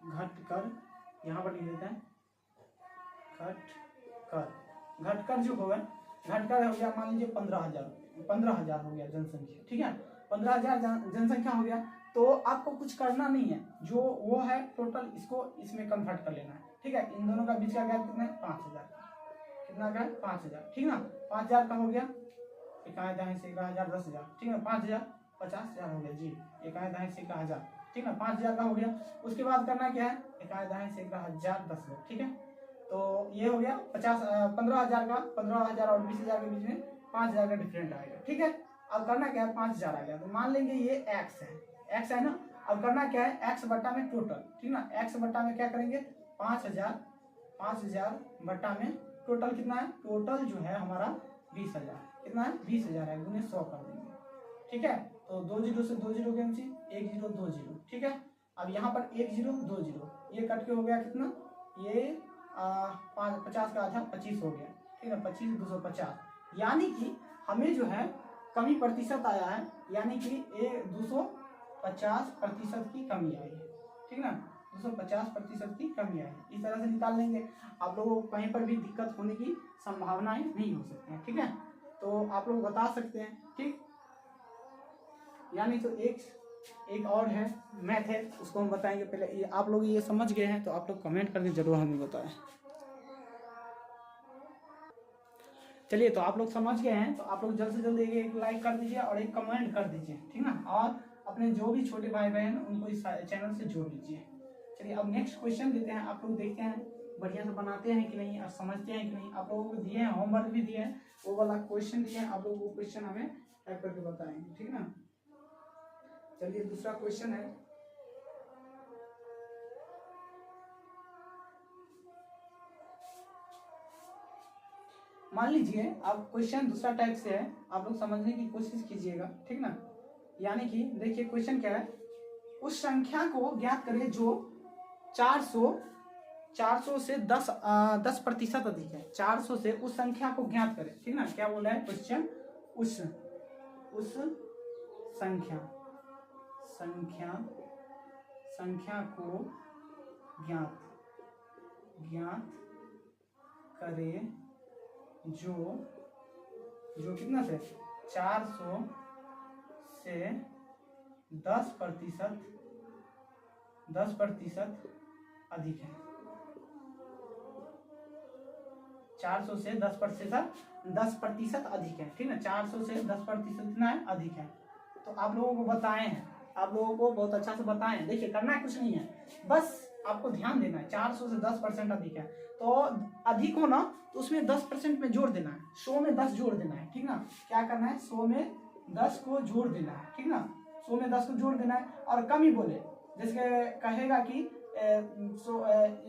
घटकर यहाँ पर लिख देते हैं, घटकर जो होगा, घटकर हो गया मान लीजिए 15,000 हो गया जनसंख्या, ठीक है, 15,000 जनसंख्या हो गया। तो आपको कुछ करना नहीं है, जो वो है टोटल इसको इसमें कन्वर्ट कर लेना है, ठीक है, इन दोनों का बीच का गैप कितना है 5,000, कितना का 5,000, ठीक ना, 5,000 का हो गया, इकाई दहाई सैकड़ा हजार 10,000, ठीक है, 5,000 50,000 हो गया जी, इकाई दहाई सैकड़ा हजार, ठीक है, 5,000 का हो गया। उसके बाद करना क्या है, इकाई दहाई सैकड़ा हजार 10,000, ठीक है, तो ये हो गया 15,000 का, 15,000 और 20,000 के बीच में 5,000 का डिफरेंट आएगा, ठीक है। अब करना क्या है 5,000 आ गया, तो मान लेंगे ये एक्स है ना, अब करना क्या है एक्स बट्टा में टोटल, ठीक ना, एक्स बट्टा में क्या करेंगे 5,000 बट्टा में टोटल कितना है, टोटल जो है हमारा 20,000, कितना है 20,000 है, गुने 100 कर देंगे, ठीक है। तो 2 जीरो से 2 जीरो कैंसिल, 1 जीरो 2 जीरो, ठीक है। अब यहाँ पर 1 जीरो 2 जीरो, ये कट के हो गया कितना, ये 50 का आधा 25 हो गया, ठीक है, 25 250, यानी कि हमें जो है कमी प्रतिशत आया है, यानी कि 250% की कमी आई है, ठीक ना, 250% की कमी आई है, इस तरह से निकाल लेंगे। आप लोगों को कहीं पर भी दिक्कत होने की संभावनाएं नहीं हो सकती हैं, ठीक है, तो आप लोग बता सकते हैं, ठीक। यानी तो एक और है मैथ है, उसको हम बताएंगे, पहले ये आप लोग ये समझ गए हैं तो आप लोग कमेंट करके जरूर हमें बताएं। चलिए तो आप लोग समझ गए हैं तो आप लोग जल्द से जल्द एक लाइक कर दीजिए और एक कमेंट कर दीजिए, ठीक ना, और अपने जो भी छोटे भाई बहन उनको इस चैनल से जोड़ लीजिए। चलिए अब नेक्स्ट क्वेश्चन देते हैं, आप लोग देखते हैं बढ़िया से बनाते हैं कि नहीं और समझते हैं कि नहीं। आप लोगों को दिए हैं, होमवर्क भी दिए हैं, वो वाला क्वेश्चन दिए हैं, आप लोग वो क्वेश्चन हमें टाइप करके बताएंगे, ठीक ना। चलिए दूसरा क्वेश्चन है, मान लीजिए अब क्वेश्चन दूसरा टाइप से है, आप लोग समझने की कोशिश कीजिएगा, ठीक ना। यानी कि देखिए क्वेश्चन क्या है, उस संख्या को ज्ञात करें जो 400 से 10% अधिक है। 400 से उस संख्या को ज्ञात करें, ठीक ना। क्या बोला है क्वेश्चन, उस संख्या को ज्ञात करे जो कितना से 400 से 10% अधिक है। 400 से 10% अधिक है, ठीक है। 400 से 10% कितना है, अधिक है। तो आप लोगों को बताए हैं, आप लोगों को बहुत अच्छा से बताए हैं। देखिए करना है कुछ नहीं है, बस आपको ध्यान देना है। 400 से 10% अधिक है, तो अधिक हो ना तो उसमें 10% में जोड़ देना है, 100 में 10 जोड़ देना है, ठीक ना। क्या करना है, 100 में 10 को जोड़ देना है, ठीक ना। 100 में 10 को जोड़ देना है और कमी बोले, जैसे कहेगा कि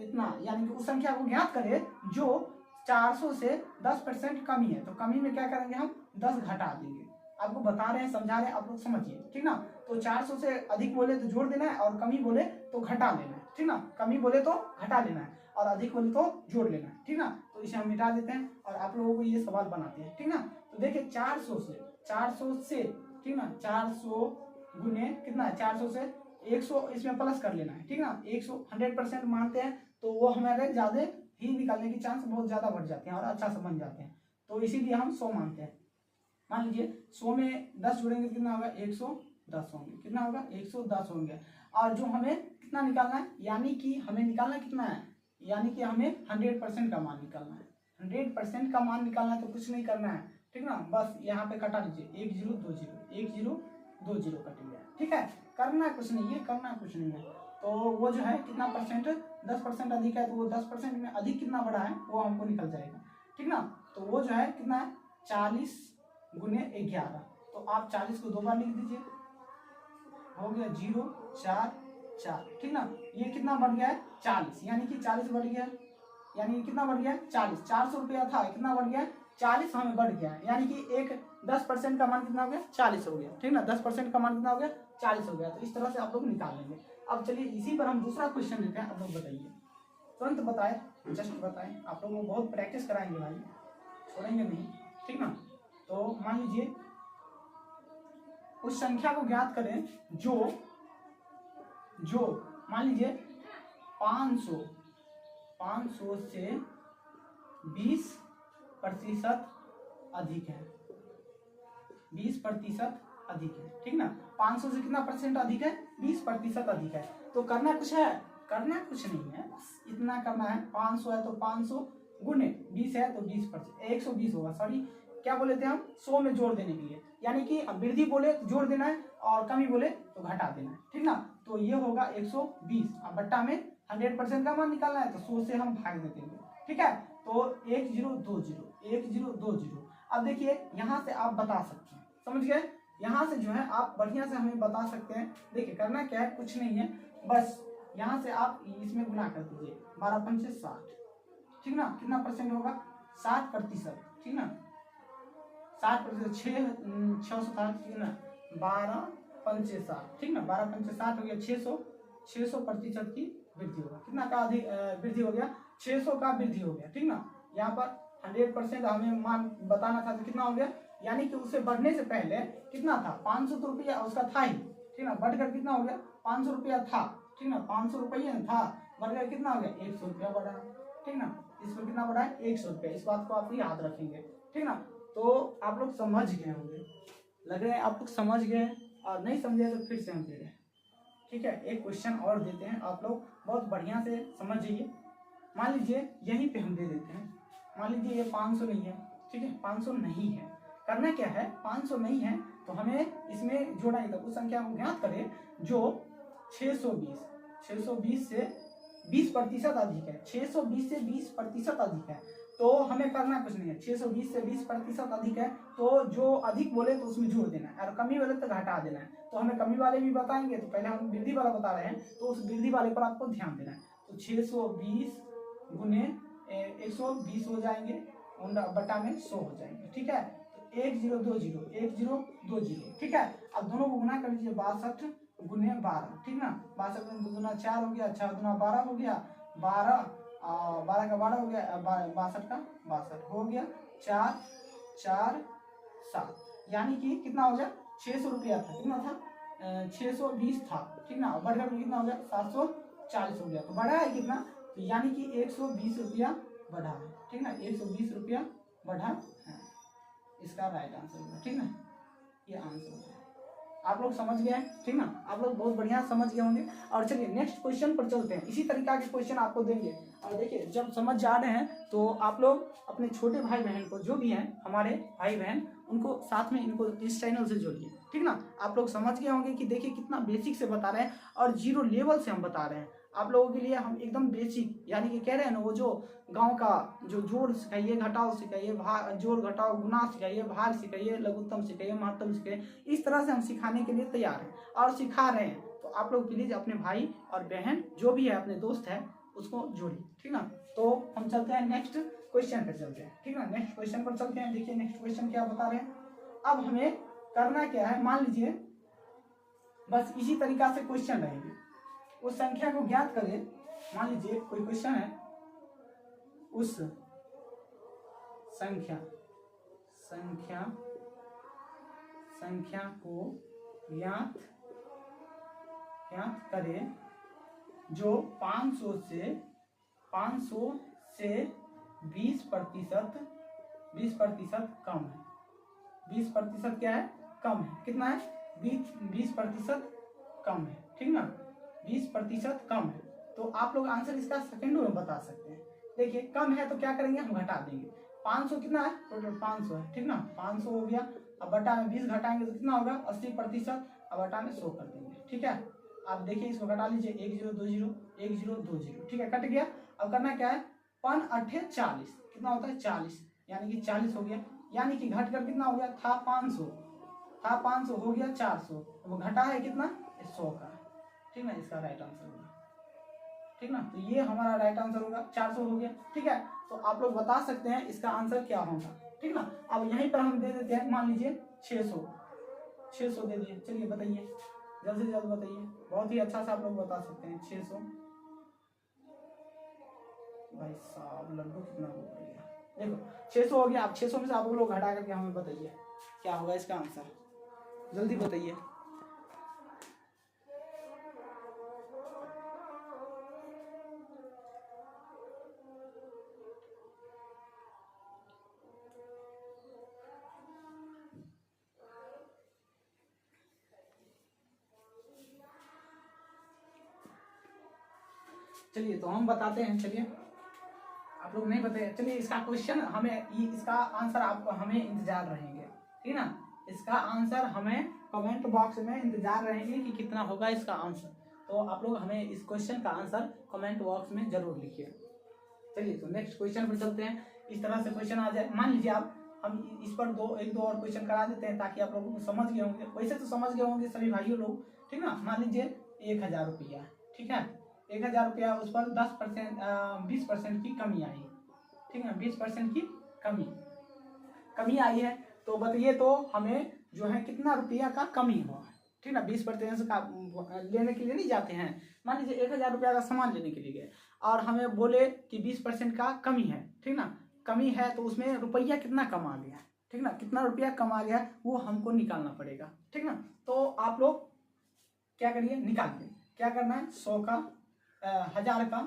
इतना, यानी कि उस संख्या को ज्ञात करे जो 400 से 10% कमी है। तो कमी में क्या करेंगे हम, 10 घटा देंगे। आपको बता रहे हैं, समझा रहे हैं, आप लोग समझिए, ठीक ना। तो 400 से अधिक बोले तो जोड़ देना है और कमी बोले तो घटा लेना है, ठीक ना। कमी बोले तो घटा लेना है और अधिक बोले तो जोड़ लेना है, ठीक ना। तो इसे हम मिटा देते हैं और आप लोगों को ये सवाल बनाते हैं, ठीक ना। तो देखिए 400 से, ठीक ना, 400 गुने कितना है, 400 से 100 इसमें प्लस कर लेना है, ठीक ना। 100 100% मानते हैं तो वो हमारे ज्यादा ही निकालने की चांस बहुत ज्यादा बढ़ जाते हैं और अच्छा से बन जाते हैं, तो इसीलिए हम 100 मानते हैं। मान लीजिए 100 में 10 जोड़ेंगे तो कितना होगा, 110 होंगे। कितना होगा, 110 होंगे। और जो हमें कितना निकालना है, यानी कि हमें निकालना कितना है, यानी कि हमें 100% का मान निकालना है। 100% का मान निकालना है तो कुछ नहीं करना है, ठीक ना। बस यहाँ पे कटा लीजिए, 1 0 2 0 1 0 2 0 कट गया, ठीक है। करना कुछ नहीं है, करना कुछ नहीं है। तो वो जो है कितना परसेंट, 10% अधिक है, तो वो 10% में अधिक कितना बड़ा है वो हमको निकल जाएगा, ठीक ना। तो वो जो है कितना है, 40 गुने 11। तो आप 40 को 2 बार लिख दीजिए, हो गया 0 4 4, ठीक ना। ये कितना बढ़ गया है, 40, यानी कि 40 बढ़ गया, यानी कितना बढ़ गया, 40। 400 रुपया था, कितना बढ़ गया, 40 हमें बढ़ गया, यानी कि एक 10% का मान कितना हो गया, 40 हो गया, ठीक ना। 10% का मान कितना हो गया, 40 हो गया। तो इस तरह से आप लोग निकाल लेंगे। अब चलिए इसी पर हम दूसरा क्वेश्चन लेते हैं, आप लोग बताइए, तुरंत बताए, जस्ट बताएं। आप लोगों को बहुत प्रैक्टिस कराएंगे भाई, छोड़ेंगे नहीं, ठीक ना। तो मान लीजिए उस संख्या को ज्ञात करें जो मान लीजिए 500 से 20% अधिक है, 20% अधिक है, ठीक ना। 500 से कितना परसेंट अधिक है, 20% अधिक है। तो करना कुछ है, करना कुछ नहीं है, बस इतना करना है। 500 है तो 500 गुने 20 है तो 20%, 120 होगा, सॉरी क्या बोले थे हम, 100 में जोड़ देने के लिए, यानी कि वृद्धि बोले तो जोड़ देना है और कमी बोले तो घटा देना है, ठीक ना। तो ये होगा 120। अब बट्टा में 100% का मान निकालना है तो 100 से हम भाग देते हैं, ठीक है। तो 1 0 2 0 1 0 2 0। अब देखिए यहाँ से आप बता सकते हैं, समझ गए। यहाँ से जो है आप बढ़िया से हमें बता सकते हैं। देखिए करना क्या है, कुछ नहीं है, बस यहाँ से आप इसमें गुना कर दीजिए, 12 पंचे 60, ठीक ना। कितना परसेंट होगा, 60%, ठीक ना। 60%, 660, ठीक ना। 12 पंचे 60, ठीक ना। 12 पंचे 60 हो गया 600% की वृद्धि होगा। कितना का अधिक वृद्धि हो गया, 600 का वृद्धि हो गया, ठीक ना। यहाँ पर 100% हमें मान बताना था तो कितना हो गया, यानी कि उससे बढ़ने से पहले कितना था, 500 रुपया उसका था ही, ठीक ना। बढ़कर कितना हो गया, 500 रुपया था, ठीक ना। 500 रुपया था, बढ़कर कितना हो गया, 100 रुपया बढ़ा, ठीक ना। इस पर कितना बढ़ा है, 100 रुपया। इस बात को आप याद रखेंगे, ठीक ना। तो आप लोग समझ गए होंगे, लग रहे हैं आप लोग समझ गए, और नहीं समझे तो फिर से हम दे रहे हैं, ठीक है। एक क्वेश्चन और देते हैं, आप लोग बहुत बढ़िया से समझ जाइए। मान लीजिए यहीं पे हम दे देते हैं, मान लीजिए ये 500 नहीं है, ठीक है, 500 नहीं है। करना क्या है, 500 नहीं है तो हमें इसमें जोड़ेंगे तब उस संख्या को ज्ञात करें जो 620 से 20% अधिक है। 620 से 20% अधिक है तो हमें करना कुछ नहीं है। 620 से 20% अधिक है तो जो अधिक बोले तो उसमें जोड़ देना है और कमी बोले तो घटा देना है। तो हमें कमी वाले भी बताएंगे, तो पहले हम वृद्धि वाला बता रहे हैं तो उस वृद्धि वाले पर आपको ध्यान देना है। तो 620 गुने 120 हो जाएंगे, बटा में 100 हो जाएंगे। ठीक है, तो 1020 ठीक है। अब दोनों को गुना कर लीजिए, 62 गुने 12, ठीक ना। 62 में 2 दूना 4 हो गया, 4 दूना 12 हो गया, 12 का 12 हो गया, 62 का 62 हो गया, 4 4 7, यानी कि कितना हो गया 600 रुपया था, कितना था 620 था, ठीक ना। बढ़कर कितना हो गया 740 हो गया, तो बढ़ा है कितना, तो यानी कि 120 रुपया बढ़ा है, ठीक ना। 120 रुपया बढ़ा है, इसका राइट आंसर होगा, ठीक ना। ये आंसर होगा, आप लोग समझ गए हैं, ठीक ना। आप लोग बहुत बढ़िया समझ गए होंगे। और चलिए नेक्स्ट क्वेश्चन पर चलते हैं। इसी तरीका के क्वेश्चन आपको देंगे और देखिए जब समझ जा रहे हैं तो आप लोग अपने छोटे भाई बहन को, जो भी हैं हमारे भाई बहन, उनको साथ में इनको इस चैनल से जोड़िए, ठीक ना। आप लोग समझ गए होंगे कि देखिए कितना बेसिक से बता रहे हैं और 0 लेवल से हम बता रहे हैं आप लोगों के लिए। हम एकदम बेसिक, यानी कि कह रहे हैं ना, वो जो गांव का जो जोड़ सिखाइए, घटाओ सिखाइए, भाग, जोड़ घटाओ गुना सिखाइए, भाग सिखाइए, लघुत्तम सिखाइए, महत्तम सिखाइए, इस तरह से हम सिखाने के लिए तैयार हैं और सिखा रहे हैं। तो आप लोग प्लीज अपने भाई और बहन जो भी है, अपने दोस्त है, उसको जोड़िए, ठीक ना। तो हम चलते हैं नेक्स्ट क्वेश्चन पर चलते हैं, ठीक ना। नेक्स्ट क्वेश्चन पर चलते हैं। देखिए नेक्स्ट क्वेश्चन क्या बता रहे हैं। अब हमें करना क्या है, मान लीजिए बस इसी तरीका से क्वेश्चन रहेंगे। उस संख्या को ज्ञात करें। मान लीजिए कोई क्वेश्चन है, उस संख्या को ज्ञात करें जो 500 से 20% कम है। 20% क्या है, कम है, कितना है 20% कम है, ठीक ना। 20% कम है, तो आप लोग आंसर इसका सेकंडों में बता सकते हैं। देखिए कम है तो क्या करेंगे, हम घटा देंगे। 500 कितना है, टोटल 500 है, ठीक ना। 500 हो गया, अब बटा में 20 घटाएंगे तो कितना होगा 80%, अब बटा में 100 कर देंगे, ठीक है। आप देखिए इसको घटा लीजिए, 1020 1020, ठीक है, कट गया। अब करना क्या है, 5 8 40, कितना होता है 40, यानी कि 40 हो गया, यानी कि घट कर कितना हो गया, था 500 हो गया 400, वो घटा है कितना 100 का, ठीक ना। इसका राइट आंसर होगा, ठीक ना। तो ये हमारा राइट आंसर होगा, 400 हो गया, ठीक है। तो आप लोग बता सकते हैं इसका आंसर क्या होगा, ठीक ना। अब यहीं पर हम दे देते हैं, मान लीजिए 600 दे दिए। चलिए बताइए, जल्द से जल्द बताइए, बहुत ही अच्छा से आप लोग बता सकते हैं। 600, भाई साहब लड्डू कितना हो गया, देखो 600 हो गया। अब 600 में से आप लोग घटा करके हमें बताइए क्या होगा इसका आंसर, जल्दी बताइए। चलिए तो हम बताते हैं, चलिए आप लोग नहीं बताइए। चलिए इसका क्वेश्चन हमें, इसका आंसर आपको, हमें इंतजार रहेंगे, ठीक ना। इसका आंसर हमें कमेंट बॉक्स में इंतजार रहेंगे कि कितना होगा इसका आंसर। तो आप लोग हमें इस क्वेश्चन का आंसर कमेंट बॉक्स में जरूर लिखिए। चलिए तो नेक्स्ट क्वेश्चन पर चलते हैं। इस तरह से क्वेश्चन आ जाए, मान लीजिए आप, हम इस पर एक दो और क्वेश्चन करा देते हैं ताकि आप लोगों को समझ गए होंगे। वैसे तो समझ गए होंगे सभी भाइयों लोग, ठीक ना। मान लीजिए 1000 रुपया, ठीक है, 1000 रुपया, उस पर 20% की कमी आई, ठीक है, 20% की कमी आई है। तो बताइए तो हमें जो है कितना रुपया का कमी हुआ, ठीक ना। 20% का लेने के लिए नहीं जाते हैं, मान लीजिए 1000 रुपया का सामान लेने के लिए गए और हमें बोले कि 20% का कमी है, ठीक ना। कमी है तो उसमें रुपया कितना कम आ गया, ठीक ना, कितना रुपया कम आ गया वो हमको निकालना पड़ेगा, ठीक ना। तो आप लोग क्या करिए, निकालिए। क्या करना है, 100 का 1000 का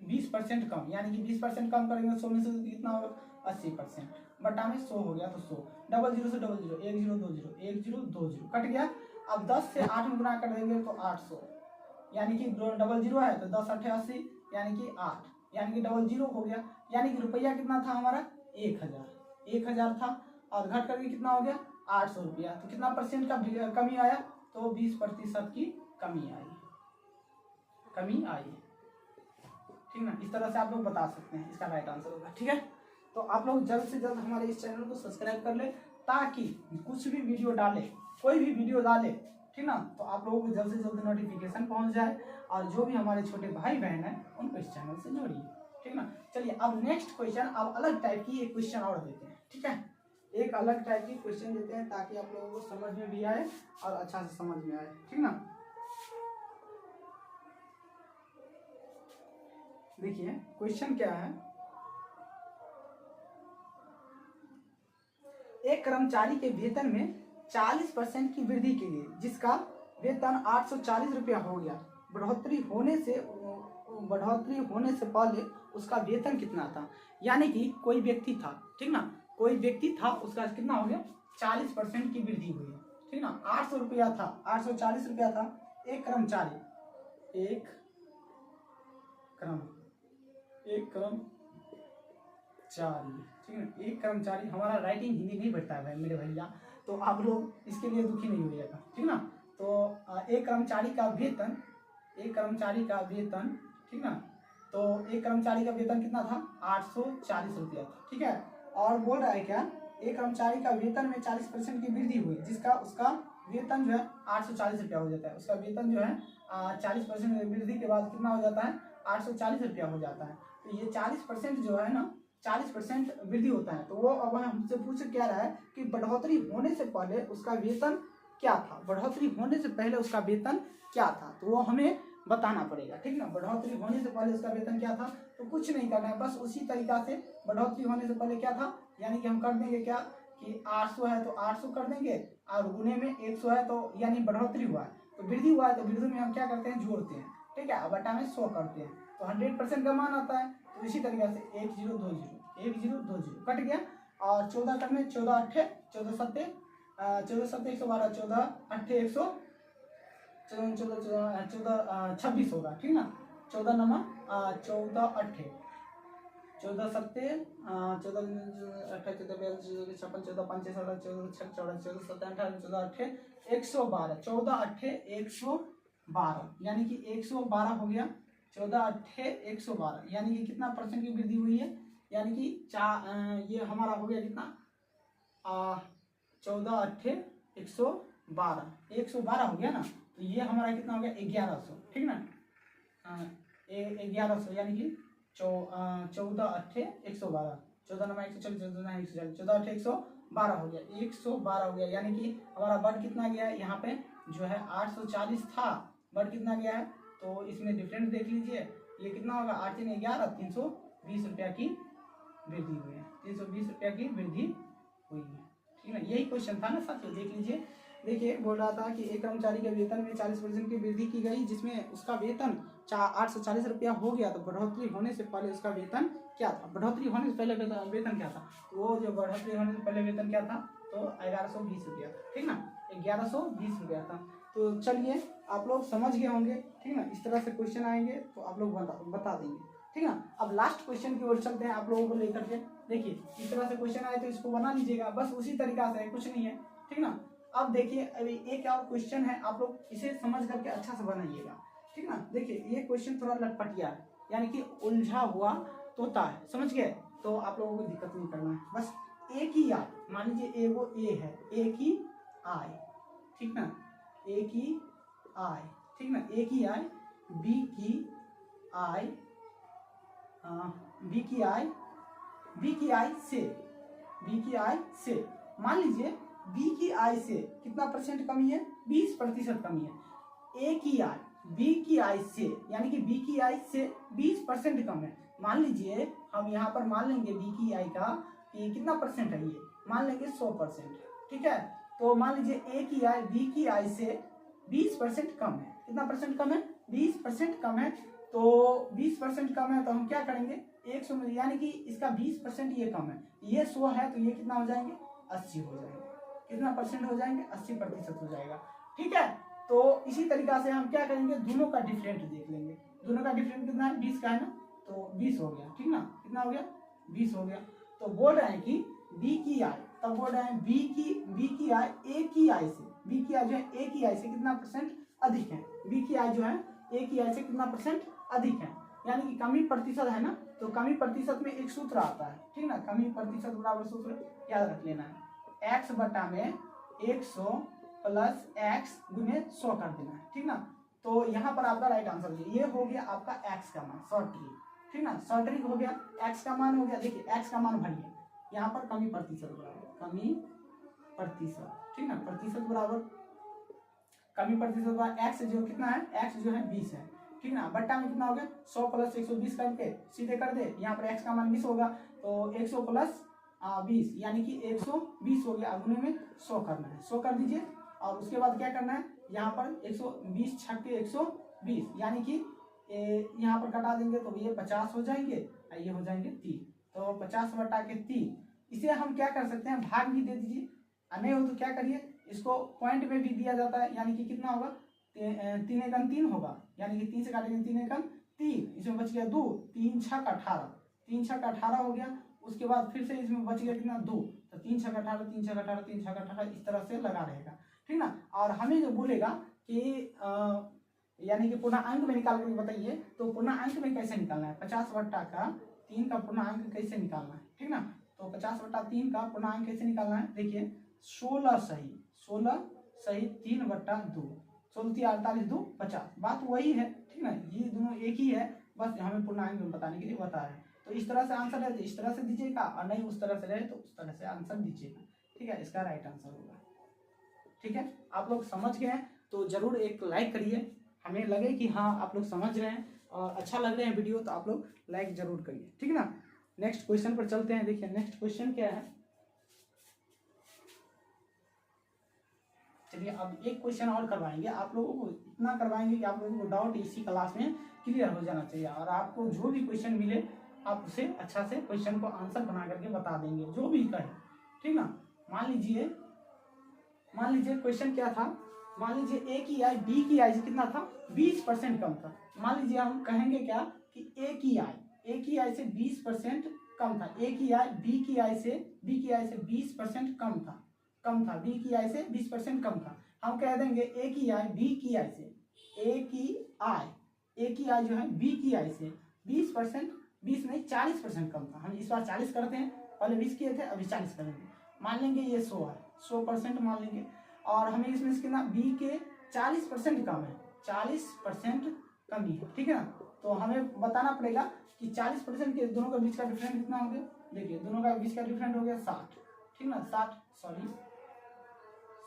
20% कम, यानी कि 20% कम करेंगे 100 में से कितना होगा 80%, बटा में 100 हो गया तो 100, 00 से 00, 1020 1020 कट गया। अब 10 से 8 में गुना कर देंगे तो 800, यानी कि 00 है तो 10 8 80, यानी कि 8, यानी कि 00 हो गया। यानी कि रुपया कितना था हमारा 1000 था और घट करके कितना हो गया 800 रुपया। तो कितना परसेंट का कमी आया? तो 20% की कमी आई, ठीक ना। इस तरह से आप लोग बता सकते हैं, इसका राइट आंसर होगा। ठीक है, तो आप लोग जल्द से जल्द हमारे इस चैनल को सब्सक्राइब कर ले, ताकि कुछ भी वीडियो डाले, कोई भी वीडियो डाले, ठीक ना, तो आप लोगों को जल्द से जल्द नोटिफिकेशन पहुंच जाए। और जो भी हमारे छोटे भाई बहन हैं उनको इस चैनल से जोड़िए, ठीक ना। चलिए अब नेक्स्ट क्वेश्चन, अब अलग टाइप की एक क्वेश्चन और देते हैं। ठीक है, एक अलग टाइप की क्वेश्चन देते हैं ताकि आप लोगों को समझ में भी आए और अच्छा से समझ में आए, ठीक ना। देखिए क्वेश्चन क्या है, एक कर्मचारी के वेतन में 40% की वृद्धि के लिए, जिसका वेतन 840 रुपया हो गया, बढ़ोतरी होने से पहले उसका वेतन कितना था। यानी कि कोई व्यक्ति था, ठीक ना, कोई व्यक्ति था, उसका कितना हो गया, 40% की वृद्धि हुई, ठीक ना। 800 रुपया था, 840 रुपया था। एक कर्मचारी, एक कर्मचारी, ठीक है, एक कर्मचारी। हमारा राइटिंग हिंदी नहीं बैठता है भाई मेरे भैया, तो आप लोग इसके लिए दुखी नहीं होइएगा, ठीक ना। तो एक कर्मचारी का वेतन, ठीक ना, तो एक कर्मचारी का वेतन कितना था, 840 रुपया था, ठीक है। और बोल रहा है क्या, एक कर्मचारी का वेतन में 40% की वृद्धि हुई, जिसका उसका वेतन जो है 840 रुपया हो जाता है। उसका वेतन जो है 40% वृद्धि के बाद कितना हो जाता है, 840 रुपया हो जाता है। तो ये 40% जो है ना, 40% वृद्धि होता है। तो वो अब हमसे पूछ क्या रहा है कि बढ़ोतरी होने से पहले उसका वेतन क्या था, बढ़ोतरी होने से पहले उसका वेतन क्या था, तो वो हमें बताना पड़ेगा, ठीक ना। बढ़ोतरी होने से पहले उसका वेतन क्या था, तो कुछ नहीं करना है, बस उसी तरीका से बढ़ोतरी होने से पहले क्या था, यानी कि हम कर देंगे क्या कि 800 है तो 800 कर देंगे, और गुने में 100 है तो यानी बढ़ोतरी हुआ है, तो वृद्धि हुआ है, तो वृद्धि में हम क्या करते हैं, जोड़ते हैं, ठीक है, बटा में 100 करते हैं, तो 100% का मान आता है। तो इसी तरीके से 1020 कट गया, और 14 करने, 14 अट्ठे 14 सत्ते 112, 14 अट्ठे 100, 14 26 होगा, ठीक ना। 14 नमा 14 अट्ठे 14 सत्ते 14 अट्ठे 14 42 56 14 5 16 14 6 14 14 17 18 14 अट्ठे 112, 14 अट्ठे 112, यानी कि 112 हो गया। 14 अट्ठे 112, यानी कि कितना परसेंट की वृद्धि हुई है, यानी कि ये हमारा हो गया कितना, 14 अट्ठे 112 हो गया ना। तो ये हमारा कितना हो गया, 1100, ठीक ना, 1100, यानी कि 14 अट्ठे 112, 14 नमा 140, 14 140, 14 अट्ठे 112 हो गया, 112 हो गया, यानी कि हमारा बढ़ कितना गया है, यहाँ पे जो है 840 था, बढ़ कितना गया है, तो इसमें डिफरेंस देख लीजिए, ये कितना होगा, 8 3 11, 320 रुपया की वृद्धि हुई है, 320 रुपया की वृद्धि हुई है, ठीक है। यही क्वेश्चन था ना साथियों, देख लीजिए। देखिए बोल रहा था कि एक कर्मचारी के वेतन में 40% की वृद्धि की गई, जिसमें उसका वेतन 840 रुपया हो गया, तो बढ़ोतरी होने से पहले उसका वेतन क्या था, बढ़ोतरी होने से पहले वेतन क्या था, वो जो बढ़ोतरी होने से पहले वेतन क्या था, तो 1120 रुपया था, ठीक ना, 1120 रुपया था। तो चलिए आप लोग समझ गए होंगे, ठीक ना। इस तरह से क्वेश्चन आएंगे तो आप लोग बता देंगे, ठीक ना। अब लास्ट क्वेश्चन की ओर चलते हैं आप लोगों को लेकर के। देखिए इस तरह से क्वेश्चन आए तो इसको बना लीजिएगा, बस उसी तरीका से, कुछ नहीं है, ठीक ना। अब देखिए अभी एक और क्वेश्चन है, आप लोग इसे समझ करके अच्छा से बनाइएगा, ठीक ना। देखिए ये क्वेश्चन थोड़ा लटपटिया है, यानी कि उलझा हुआ तोता है, समझ गए, तो आप लोगों को दिक्कत नहीं करना है, बस एक ही आय, मान लीजिए वो ए है, एक ही आय, ठीक ना, एक ही आय, ठीक ना, एक ही आय, बी की आय, बी की आय से मान लीजिए बी की आय से कितना परसेंट कमी है, 20% कमी है। ए की आय बी की आय से, यानी कि बी की आय से 20% कम है। मान लीजिए हम यहाँ पर मान लेंगे बी की आय का कि कितना परसेंट है, ये मान लेंगे 100%, ठीक है। तो मान लीजिए ए की आय बी की आय से 20% कम है, कितना परसेंट कम है, 20% कम है। तो 20% कम है तो हम क्या करेंगे, 100 में, यानी कि इसका 20% ये कम है, ये 100 है, तो ये कितना हो जाएंगे, 80 हो जाएंगे, कितना परसेंट हो जाएंगे, 80% हो जाएगा, ठीक है। तो इसी तरीका से हम क्या करेंगे, दोनों का डिफरेंट देख लेंगे, दोनों का डिफरेंट कितना है, 20 का है ना, तो 20 हो गया, ठीक ना, कितना हो गया, 20 हो गया। तो बोल रहे हैं कि बी की आय तब बोल रहे हैं बी की आय ए की आय से, बी की आय जो है ए की आय से कितना परसेंट अधिक है, बी की आय जो है ए की आय से कितना परसेंट अधिक है, यानी कि कमी प्रतिशत है ना, तो कमी प्रतिशत में एक सूत्र आता है, ठीक ना, कमी प्रतिशत बराबर सूत्र याद रख लेना है, x बटा में 100 प्लस x गुने 100 कर देना है, ठीक ना। तो यहाँ पर आपका राइट आंसर ये हो गया आपका x का मान, शॉर्ट ट्रिक, ठीक ना, शॉर्ट ट्रिक हो गया, x का मान हो गया। देखिए x का मान भरिए, यहाँ पर कमी प्रतिशत बराबर कमी प्रतिशत, ठीक ना, प्रतिशत बराबर कमी प्रतिशत बराबर x जो कितना है, x जो है 20 है, ठीक ना, बट्टा में कितना हो गया 100 प्लस 120 करके सीधे कर दे, यहाँ पर x का मान 20 होगा, तो 100 प्लस 20 यानी कि 120 हो गया, गुने में 100 करना है, 100 कर दीजिए, और उसके बाद क्या करना है, यहाँ पर 120 छक्के 120 यानी कि यहाँ पर कटा देंगे तो ये 50 हो जाएंगे और ये हो जाएंगे 30, तो 50 बटा के 30, इसे हम क्या कर सकते हैं, भाग भी दे दीजिए, नहीं हो तो क्या करिए, इसको पॉइंट में भी दिया जाता है, यानी कि कितना होगा 3 एकम 3 होगा, यानी कि 3 से काटेंगे 3 एकम 3, इसमें बच गया 2, 3 छक 18, 3 छक 18 हो गया, उसके बाद फिर से इसमें बच गया कितना 2, तो 3 छक 18, 3 छक 18, 3 छक 18, इस तरह से लगा रहेगा, ठीक ना। और हमें जो बोलेगा कि यानी कि पूर्णांक में निकाल कर बताइए, तो पूर्णांक में कैसे निकालना है, 50 बट्टा का 3 का पूर्णांक कैसे निकालना है, ठीक ना, तो 50 बट्टा 3 का पूर्णांक कैसे निकालना है, देखिए 16 सही 3 बट्टा 2, 16 48 2 50, बात वही है, ठीक ना, ये दोनों एक ही है, बस हमें पूर्णांक में बताने के लिए बता रहे हैं। तो इस तरह से आंसर है तो इस तरह से दीजिएगा, और नहीं उस तरह से रहे तो उस तरह से आंसर दीजिएगा, ठीक है, इसका राइट आंसर होगा, ठीक है। आप लोग समझ गए हैं तो जरूर एक लाइक करिए, हमें लगे कि हाँ आप लोग समझ रहे हैं और अच्छा लग रहे हैं वीडियो, तो आप लोग लाइक जरूर करिए, ठीक है ना। नेक्स्ट क्वेश्चन पर चलते हैं। देखिए नेक्स्ट क्वेश्चन क्या है, चलिए अब एक क्वेश्चन और करवाएंगे आप लोगों को, इतना करवाएंगे कि आप लोगों को डाउट इसी क्लास में क्लियर हो जाना चाहिए, और आपको जो भी क्वेश्चन मिले आप उसे अच्छा से क्वेश्चन को आंसर बना करके बता देंगे, जो भी कहे, ठीक ना। मान लीजिए क्वेश्चन क्या था, मान लीजिए ए की आय बी की आय से कितना था 20% कम था, मान लीजिए हम कहेंगे क्या कि ए की आय से 20% कम था, ए की आय बी की आय से 20% कम था, बी की आय से 20% कम था, हम कह देंगे ए की आय बी की आय से, ए की आय जो है बी की आय से 20% 20 नहीं 40% कम था, हम इस बार 40 करते हैं, पहले 20 किए थे अभी 40 करेंगे, मान लेंगे ये 100 है, 100% मान लेंगे, और हमें इसमें कितना बी के 40% कम है, 40% कमी है, ठीक है ना। तो हमें बताना पड़ेगा कि 40% के दोनों का बीच का डिफरेंस कितना हो गया, देखिए दोनों का बीच का डिफरेंस हो गया 60, ठीक ना,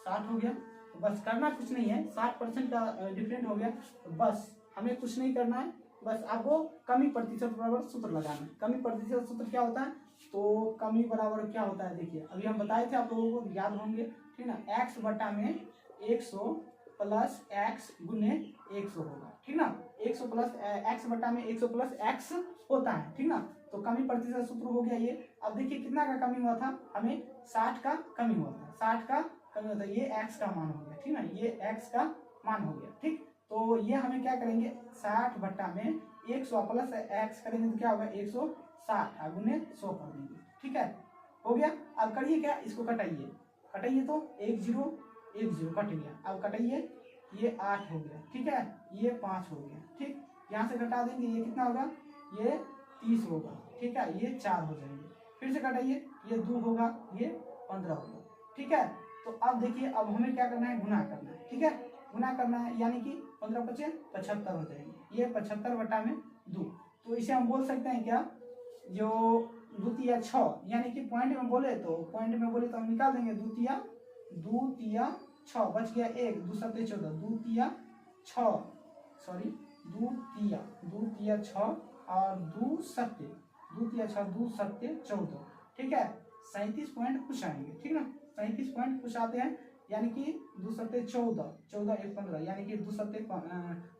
60 हो गया, तो बस करना कुछ नहीं है, 60% का डिफरेंट हो गया, तो बस हमें कुछ नहीं करना है, बस आपको कमी प्रतिशत बराबर सूत्र लगाना है। कमी प्रतिशत सूत्र क्या होता है, तो कमी बराबर क्या होता है, देखिए अभी हम बताए थे आप लोगों को, याद होंगे, ठीक ना, x बटा में 100 प्लस x गुने 100 होगा, ठीक ना, 100 प्लस x बटा में 100 प्लस x होता है, ठीक ना, तो कमी प्रतिशत सूत्र हो गया ये। अब देखिए कितना का कमी हुआ था, हमें 60 का कमी हुआ था, 60 का कमी होता है, ये x का मान हो गया, ठीक ना, ये x का मान हो गया, ठीक। तो ये हमें क्या करेंगे 60 बट्टा में 100 प्लस x करेंगे तो क्या होगा 160 गुने 100 कर देंगे, ठीक है, हो गया। अब करिए क्या, इसको कटाइए तो 1 0 कट गया, अब कटाइए ये 8 हो गया, ठीक है, ये 5 हो गया, ठीक, यहाँ से घटा देंगे ये कितना होगा, ये 30 होगा, ठीक है, ये 4 हो जाएंगे, फिर से घटाइए ये 2 होगा, ये 15 होगा, ठीक है। तो अब देखिए अब हमें क्या करना है, गुना करना है, ठीक है, गुना करना है, यानी कि 15 × 5 = 75 हो जाएंगे, ये 75 बटा में 2, तो इसे हम बोल सकते हैं क्या, जो 2 तिया 6, यानी कि पॉइंट में बोले तो हम निकाल देंगे 2 तिया 6, बच गया 1, 2 7 14, 2 तिया 6 और 2 7 14, ठीक है, 37 पॉइंट कुछ आएंगे, ठीक ना, 37 पॉइंट कुछ आते हैं, यानी कि 2 7 14, 14 1 15, यानी कि 2 7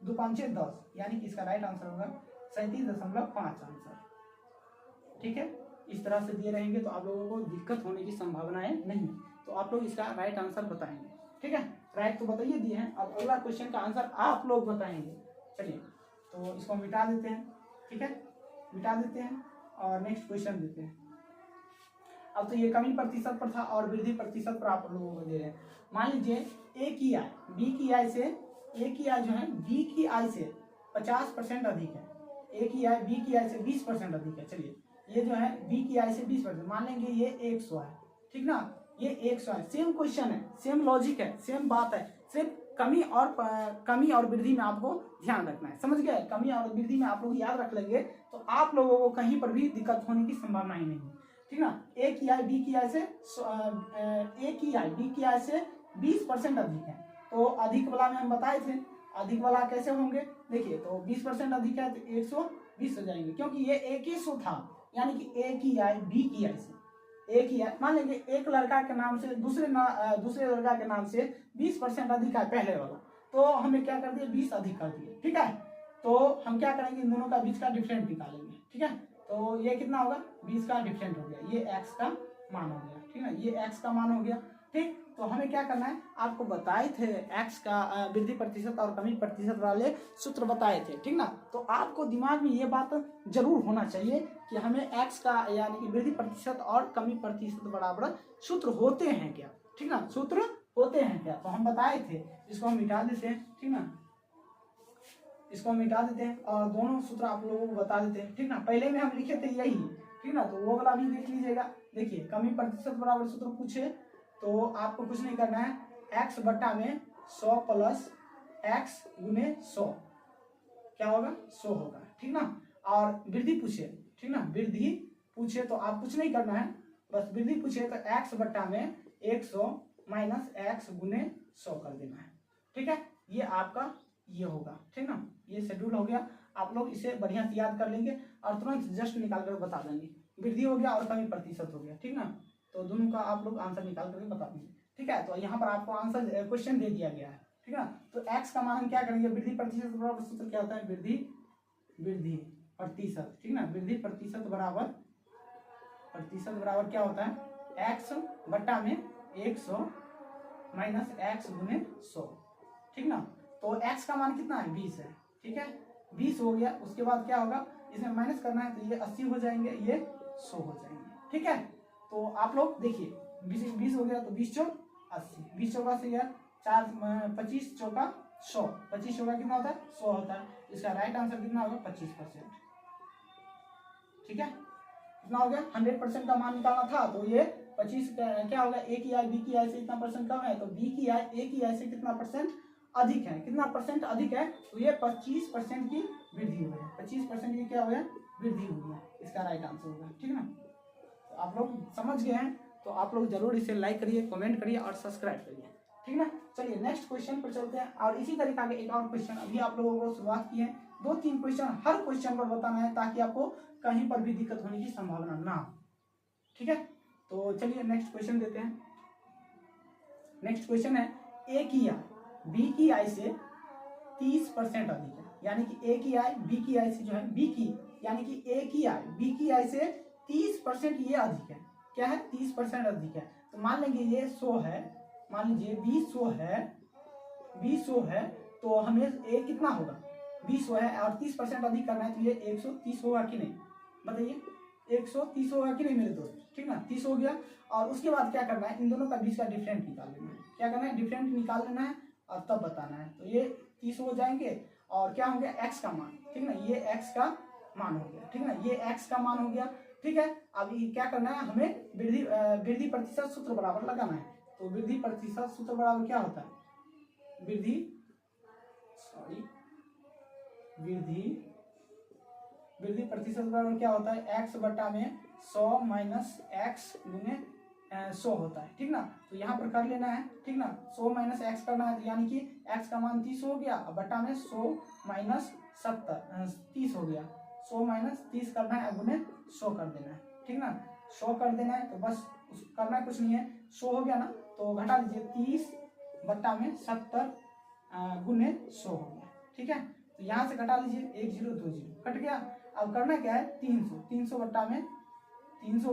2 5 10, यानी कि इसका राइट आंसर होगा 37.5 आंसर, ठीक है। इस तरह से दिए रहेंगे तो आप लोगों को दिक्कत होने की संभावनाएं नहीं, तो आप लोग इसका राइट आंसर बताएंगे, ठीक है, राइट तो बताइए दिए हैं, अब अगला क्वेश्चन का आंसर आप लोग बताएंगे। चलिए तो इसको मिटा देते हैं, ठीक है, मिटा देते हैं और नेक्स्ट क्वेश्चन देते हैं। अब तो ये कमी प्रतिशत पर था और वृद्धि प्रतिशत पर आप लोगों को दे रहे हैं। मान लीजिए ए की आय बी की आय से, ए की आय जो है बी की आय से 50% अधिक है, ए की आय बी की आय से 20% अधिक है। चलिए ये जो है बी की आय से 20%, मान लेंगे ये 100 है, ठीक ना, ये 100 है। सेम क्वेश्चन है, सेम लॉजिक है, सेम बात है, सिर्फ कमी और वृद्धि में आपको ध्यान रखना है, समझ गए। कमी और वृद्धि में आप लोग याद रख लेंगे तो आप लोगों को कहीं पर भी दिक्कत होने की संभावना ही नहीं है, ठीक ना। ए की आय बी की आय से ए की आय बी की आय से 20% अधिक है, तो अधिक वाला में हम बताए थे, अधिक वाला कैसे होंगे, देखिए तो 20% अधिक है तो 120 हो जाएंगे, क्योंकि ये 100 था, यानी कि ए की आय बी की आय से, एक ही है। मान लेंगे एक लड़का के नाम से दूसरे लड़का के नाम से 20% अधिक है पहले वाला, तो हमें क्या कर दिया 20 अधिक कर दिए, ठीक है। तो हम क्या करेंगे, इन दोनों का बीच का डिफरेंट निकालेंगे, ठीक है। तो ये कितना होगा, 20 का डिफरेंट हो गया, ये x का मान हो गया, ठीक है, ये x का मान हो गया, ठीक। तो हमें क्या करना है, आपको बताए थे x का वृद्धि प्रतिशत और कमी प्रतिशत वाले सूत्र बताए थे, ठीक ना। तो आपको दिमाग में ये बात जरूर होना चाहिए कि हमें x का यानी कि वृद्धि प्रतिशत और कमी प्रतिशत बराबर सूत्र होते हैं क्या, ठीक ना, सूत्र होते हैं क्या। तो हम बताए थे, इसको हम मिटा देते हैं, ठीक ना, इसको हम मिटा देते हैं और दोनों सूत्र आप लोगों को बता देते हैं, ठीक ना। पहले में हम लिखे थे यही, ठीक ना, तो वो वाला भी देख लीजिएगा। देखिए कमी प्रतिशत बराबर सूत्र पूछे तो आपको कुछ नहीं करना है, x बट्टा में 100 प्लस x गुने 100 क्या होगा 100 होगा, ठीक ना। और वृद्धि पूछे, ठीक ना, वृद्धि पूछे तो आप कुछ नहीं करना है, बस वृद्धि पूछे तो x बट्टा में 100 माइनस x गुने 100 कर देना है, ठीक है। ये आपका ये होगा, ठीक ना, ये शेड्यूल हो गया। आप लोग इसे बढ़िया से याद कर लेंगे और तुरंत जस्ट निकाल कर बता देंगे। वृद्धि हो गया और कमी प्रतिशत हो गया, ठीक ना, तो दोनों का आप लोग आंसर निकाल करके बता देंगे, ठीक है। तो यहाँ पर आपको आंसर क्वेश्चन दे दिया गया है, ठीक है। तो x का मान हम क्या करेंगे, वृद्धि प्रतिशत बराबर सूत्र क्या होता है, वृद्धि प्रतिशत, ठीक ना, वृद्धि प्रतिशत बराबर क्या होता है, x बट्टा में 100 माइनस x गुने 100, ठीक ना। तो x का मान कितना है 20 है, ठीक है, 20 हो गया। उसके बाद क्या होगा, इसमें माइनस करना है तो ये 80 हो जाएंगे, ये 100 हो जाएंगे, ठीक है। तो आप लोग देखिए 20 हो गया तो 20 चौक 80, 20 चौका से गया 25 चौका 100, 25 चौका कितना होता है 100 होता है। इसका राइट आंसर कितना होगा 25%, ठीक है। कितना हो गया 100% का मान निकालना था तो ये 25 क्या होगा, ए की आय बी की आय से इतना परसेंट कम है तो बी की आय ए की आय से कितना परसेंट अधिक है, कितना परसेंट अधिक है, तो ये 25% की वृद्धि हो गया, 25% की क्या हो गया वृद्धि हो गया, इसका राइट आंसर होगा, ठीक है ना। तो आप लोग समझ गए हैं तो आप लोग जरूर इसे लाइक करिए, कमेंट करिए और सब्सक्राइब करिए, ठीक ना। चलिए नेक्स्ट क्वेश्चन पर चलते हैं और इसी तरीका के एक और क्वेश्चन अभी आप लोगों को शुरुआत की है, 2-3 क्वेश्चन हर क्वेश्चन पर बताना है ताकि आपको कहीं पर भी दिक्कत होने की संभावना ना हो, ठीक है। तो चलिए नेक्स्ट क्वेश्चन देते हैं। नेक्स्ट क्वेश्चन है, ए की आय बी की आय से 30% अधिक है, यानी कि ए की आय बी की आय से जो है बी की यानी कि ए की आय बी की आय से 30% ये अधिक है, क्या है 30% अधिक है। तो मान लेंगे ये 100 है, मान लीजिए 20 100 है तो हमें ए कितना होगा 20 है और 30% अधिक करना है तो ये 130 होगा कि नहीं, बताइए 130 होगा कि नहीं मेरे दोस्त, ठीक ना, 30 हो गया। और उसके बाद क्या करना है, इन दोनों का बीच का डिफरेंट निकाल लेना है, क्या करना है डिफरेंट निकाल लेना है और तब बताना है। तो ये 30 हो जाएंगे और क्या हो गया x का मान, ठीक ना, ये x का मान हो गया, ठीक ना, ये x का मान हो गया, ठीक है। अब ये क्या करना है, हमें वृद्धि प्रतिशत सूत्र बराबर लगाना है। तो वृद्धि प्रतिशत सूत्र बराबर क्या होता है, वृद्धि प्रतिशत बराबर क्या होता है, x बटा में 100 माइनस x गुने 100 होता है, ठीक ना। तो यहाँ पर कर लेना है, ठीक ना, 100 माइनस x करना है तो यानी कि x का मान 30 हो गया, बटा में 100 माइनस 30 हो गया, 100 माइनस 30 करना है, गुने 100 कर देना है, ठीक ना, 100 कर देना है। तो बस करना कुछ नहीं है, 100 हो गया ना तो घटा लीजिए 30 बटा में 70 गुने 100 हो गया, ठीक है। तो यहाँ से घटा लीजिए 1 0 2 0 कट गया। अब करना क्या है 300 बट्टा में 1 0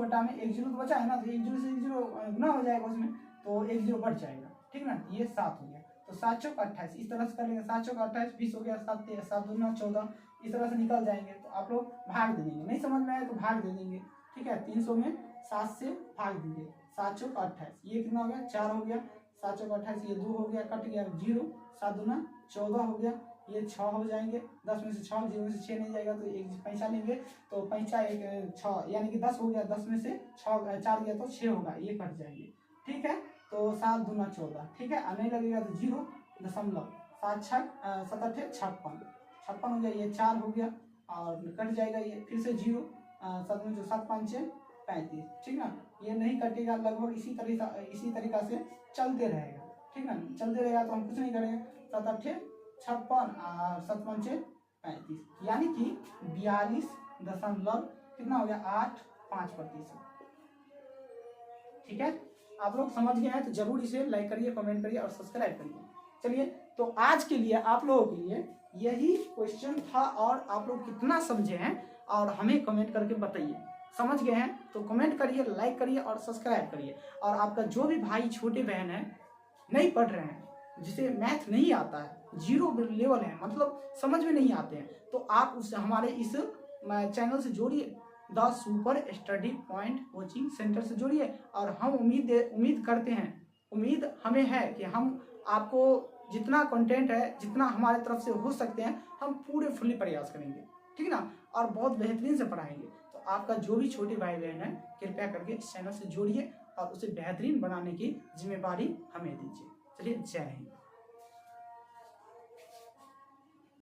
तो बचा है ना, तो 1 0 से 1 0 गुना हो जाएगा उसमें, तो 1 0 बढ़ जाएगा, ठीक ना, ये 7 हो गया। तो 7 चौक 28 इस तरह से कर लेंगे, 7 चौक 28 20 हो गया, 7 दूना 14 इस तरह से निकल जाएंगे। तो आप लोग भाग दे देंगे, नहीं समझ में आए तो भाग दे देंगे, ठीक है। 300 में 7 से भाग दीजिए, 7 चौक 28, ये कितना हो गया 4 हो गया, 7 चौक 28, ये 2 हो गया, कट गया 0, 7 दूना 14 हो गया, ये 6 हो जाएंगे, 10 में से 6, 0 में से 6 नहीं जाएगा तो एक पैसा लेंगे, तो पैसा एक 6 यानी कि 10 हो गया, 10 में से 6 4 गया तो 6 होगा, ये कट जाएंगे, ठीक है। तो 7 दूना 14, ठीक है, नहीं लगेगा तो 0.7 7 8 56 हो गया, ये 4 हो गया और कट जाएगा, ये फिर से 0, 7 में जो 7 5 6 35, ठीक ना, ये नहीं कटेगा, लगभग इसी तरीका से चलते रहेगा, ठीक ना, चलते रहेगा तो हम कुछ नहीं करेंगे, 7 8 56 और 7 5 6 35, यानी कि 42 दशमलव कितना हो गया 85%, ठीक है। आप लोग समझ गए हैं तो जरूर इसे लाइक करिए, कमेंट करिए और सब्सक्राइब करिए। चलिए, तो आज के लिए आप लोगों के लिए यही क्वेश्चन था और आप लोग कितना समझे हैं और हमें कमेंट करके बताइए। समझ गए हैं तो कमेंट करिए, लाइक करिए और सब्सक्राइब करिए। और आपका जो भी भाई छोटे बहन है नहीं पढ़ रहे हैं, जिसे मैथ नहीं आता है, 0 लेवल है, मतलब समझ में नहीं आते हैं, तो आप उस हमारे इस चैनल से जोड़िए, the super study point coaching centre से जुड़िए। और हम उम्मीद करते हैं, उम्मीद हमें है कि हम आपको जितना कंटेंट है, जितना हमारे तरफ से हो सकते हैं, हम पूरे फुल्ली प्रयास करेंगे, ठीक ना, और बहुत बेहतरीन से पढ़ाएंगे। तो आपका जो भी छोटे भाई बहन है, कृपया करके इस चैनल से जुड़िए और उसे बेहतरीन बनाने की जिम्मेदारी हमें दीजिए। चलिए, जय हिंद।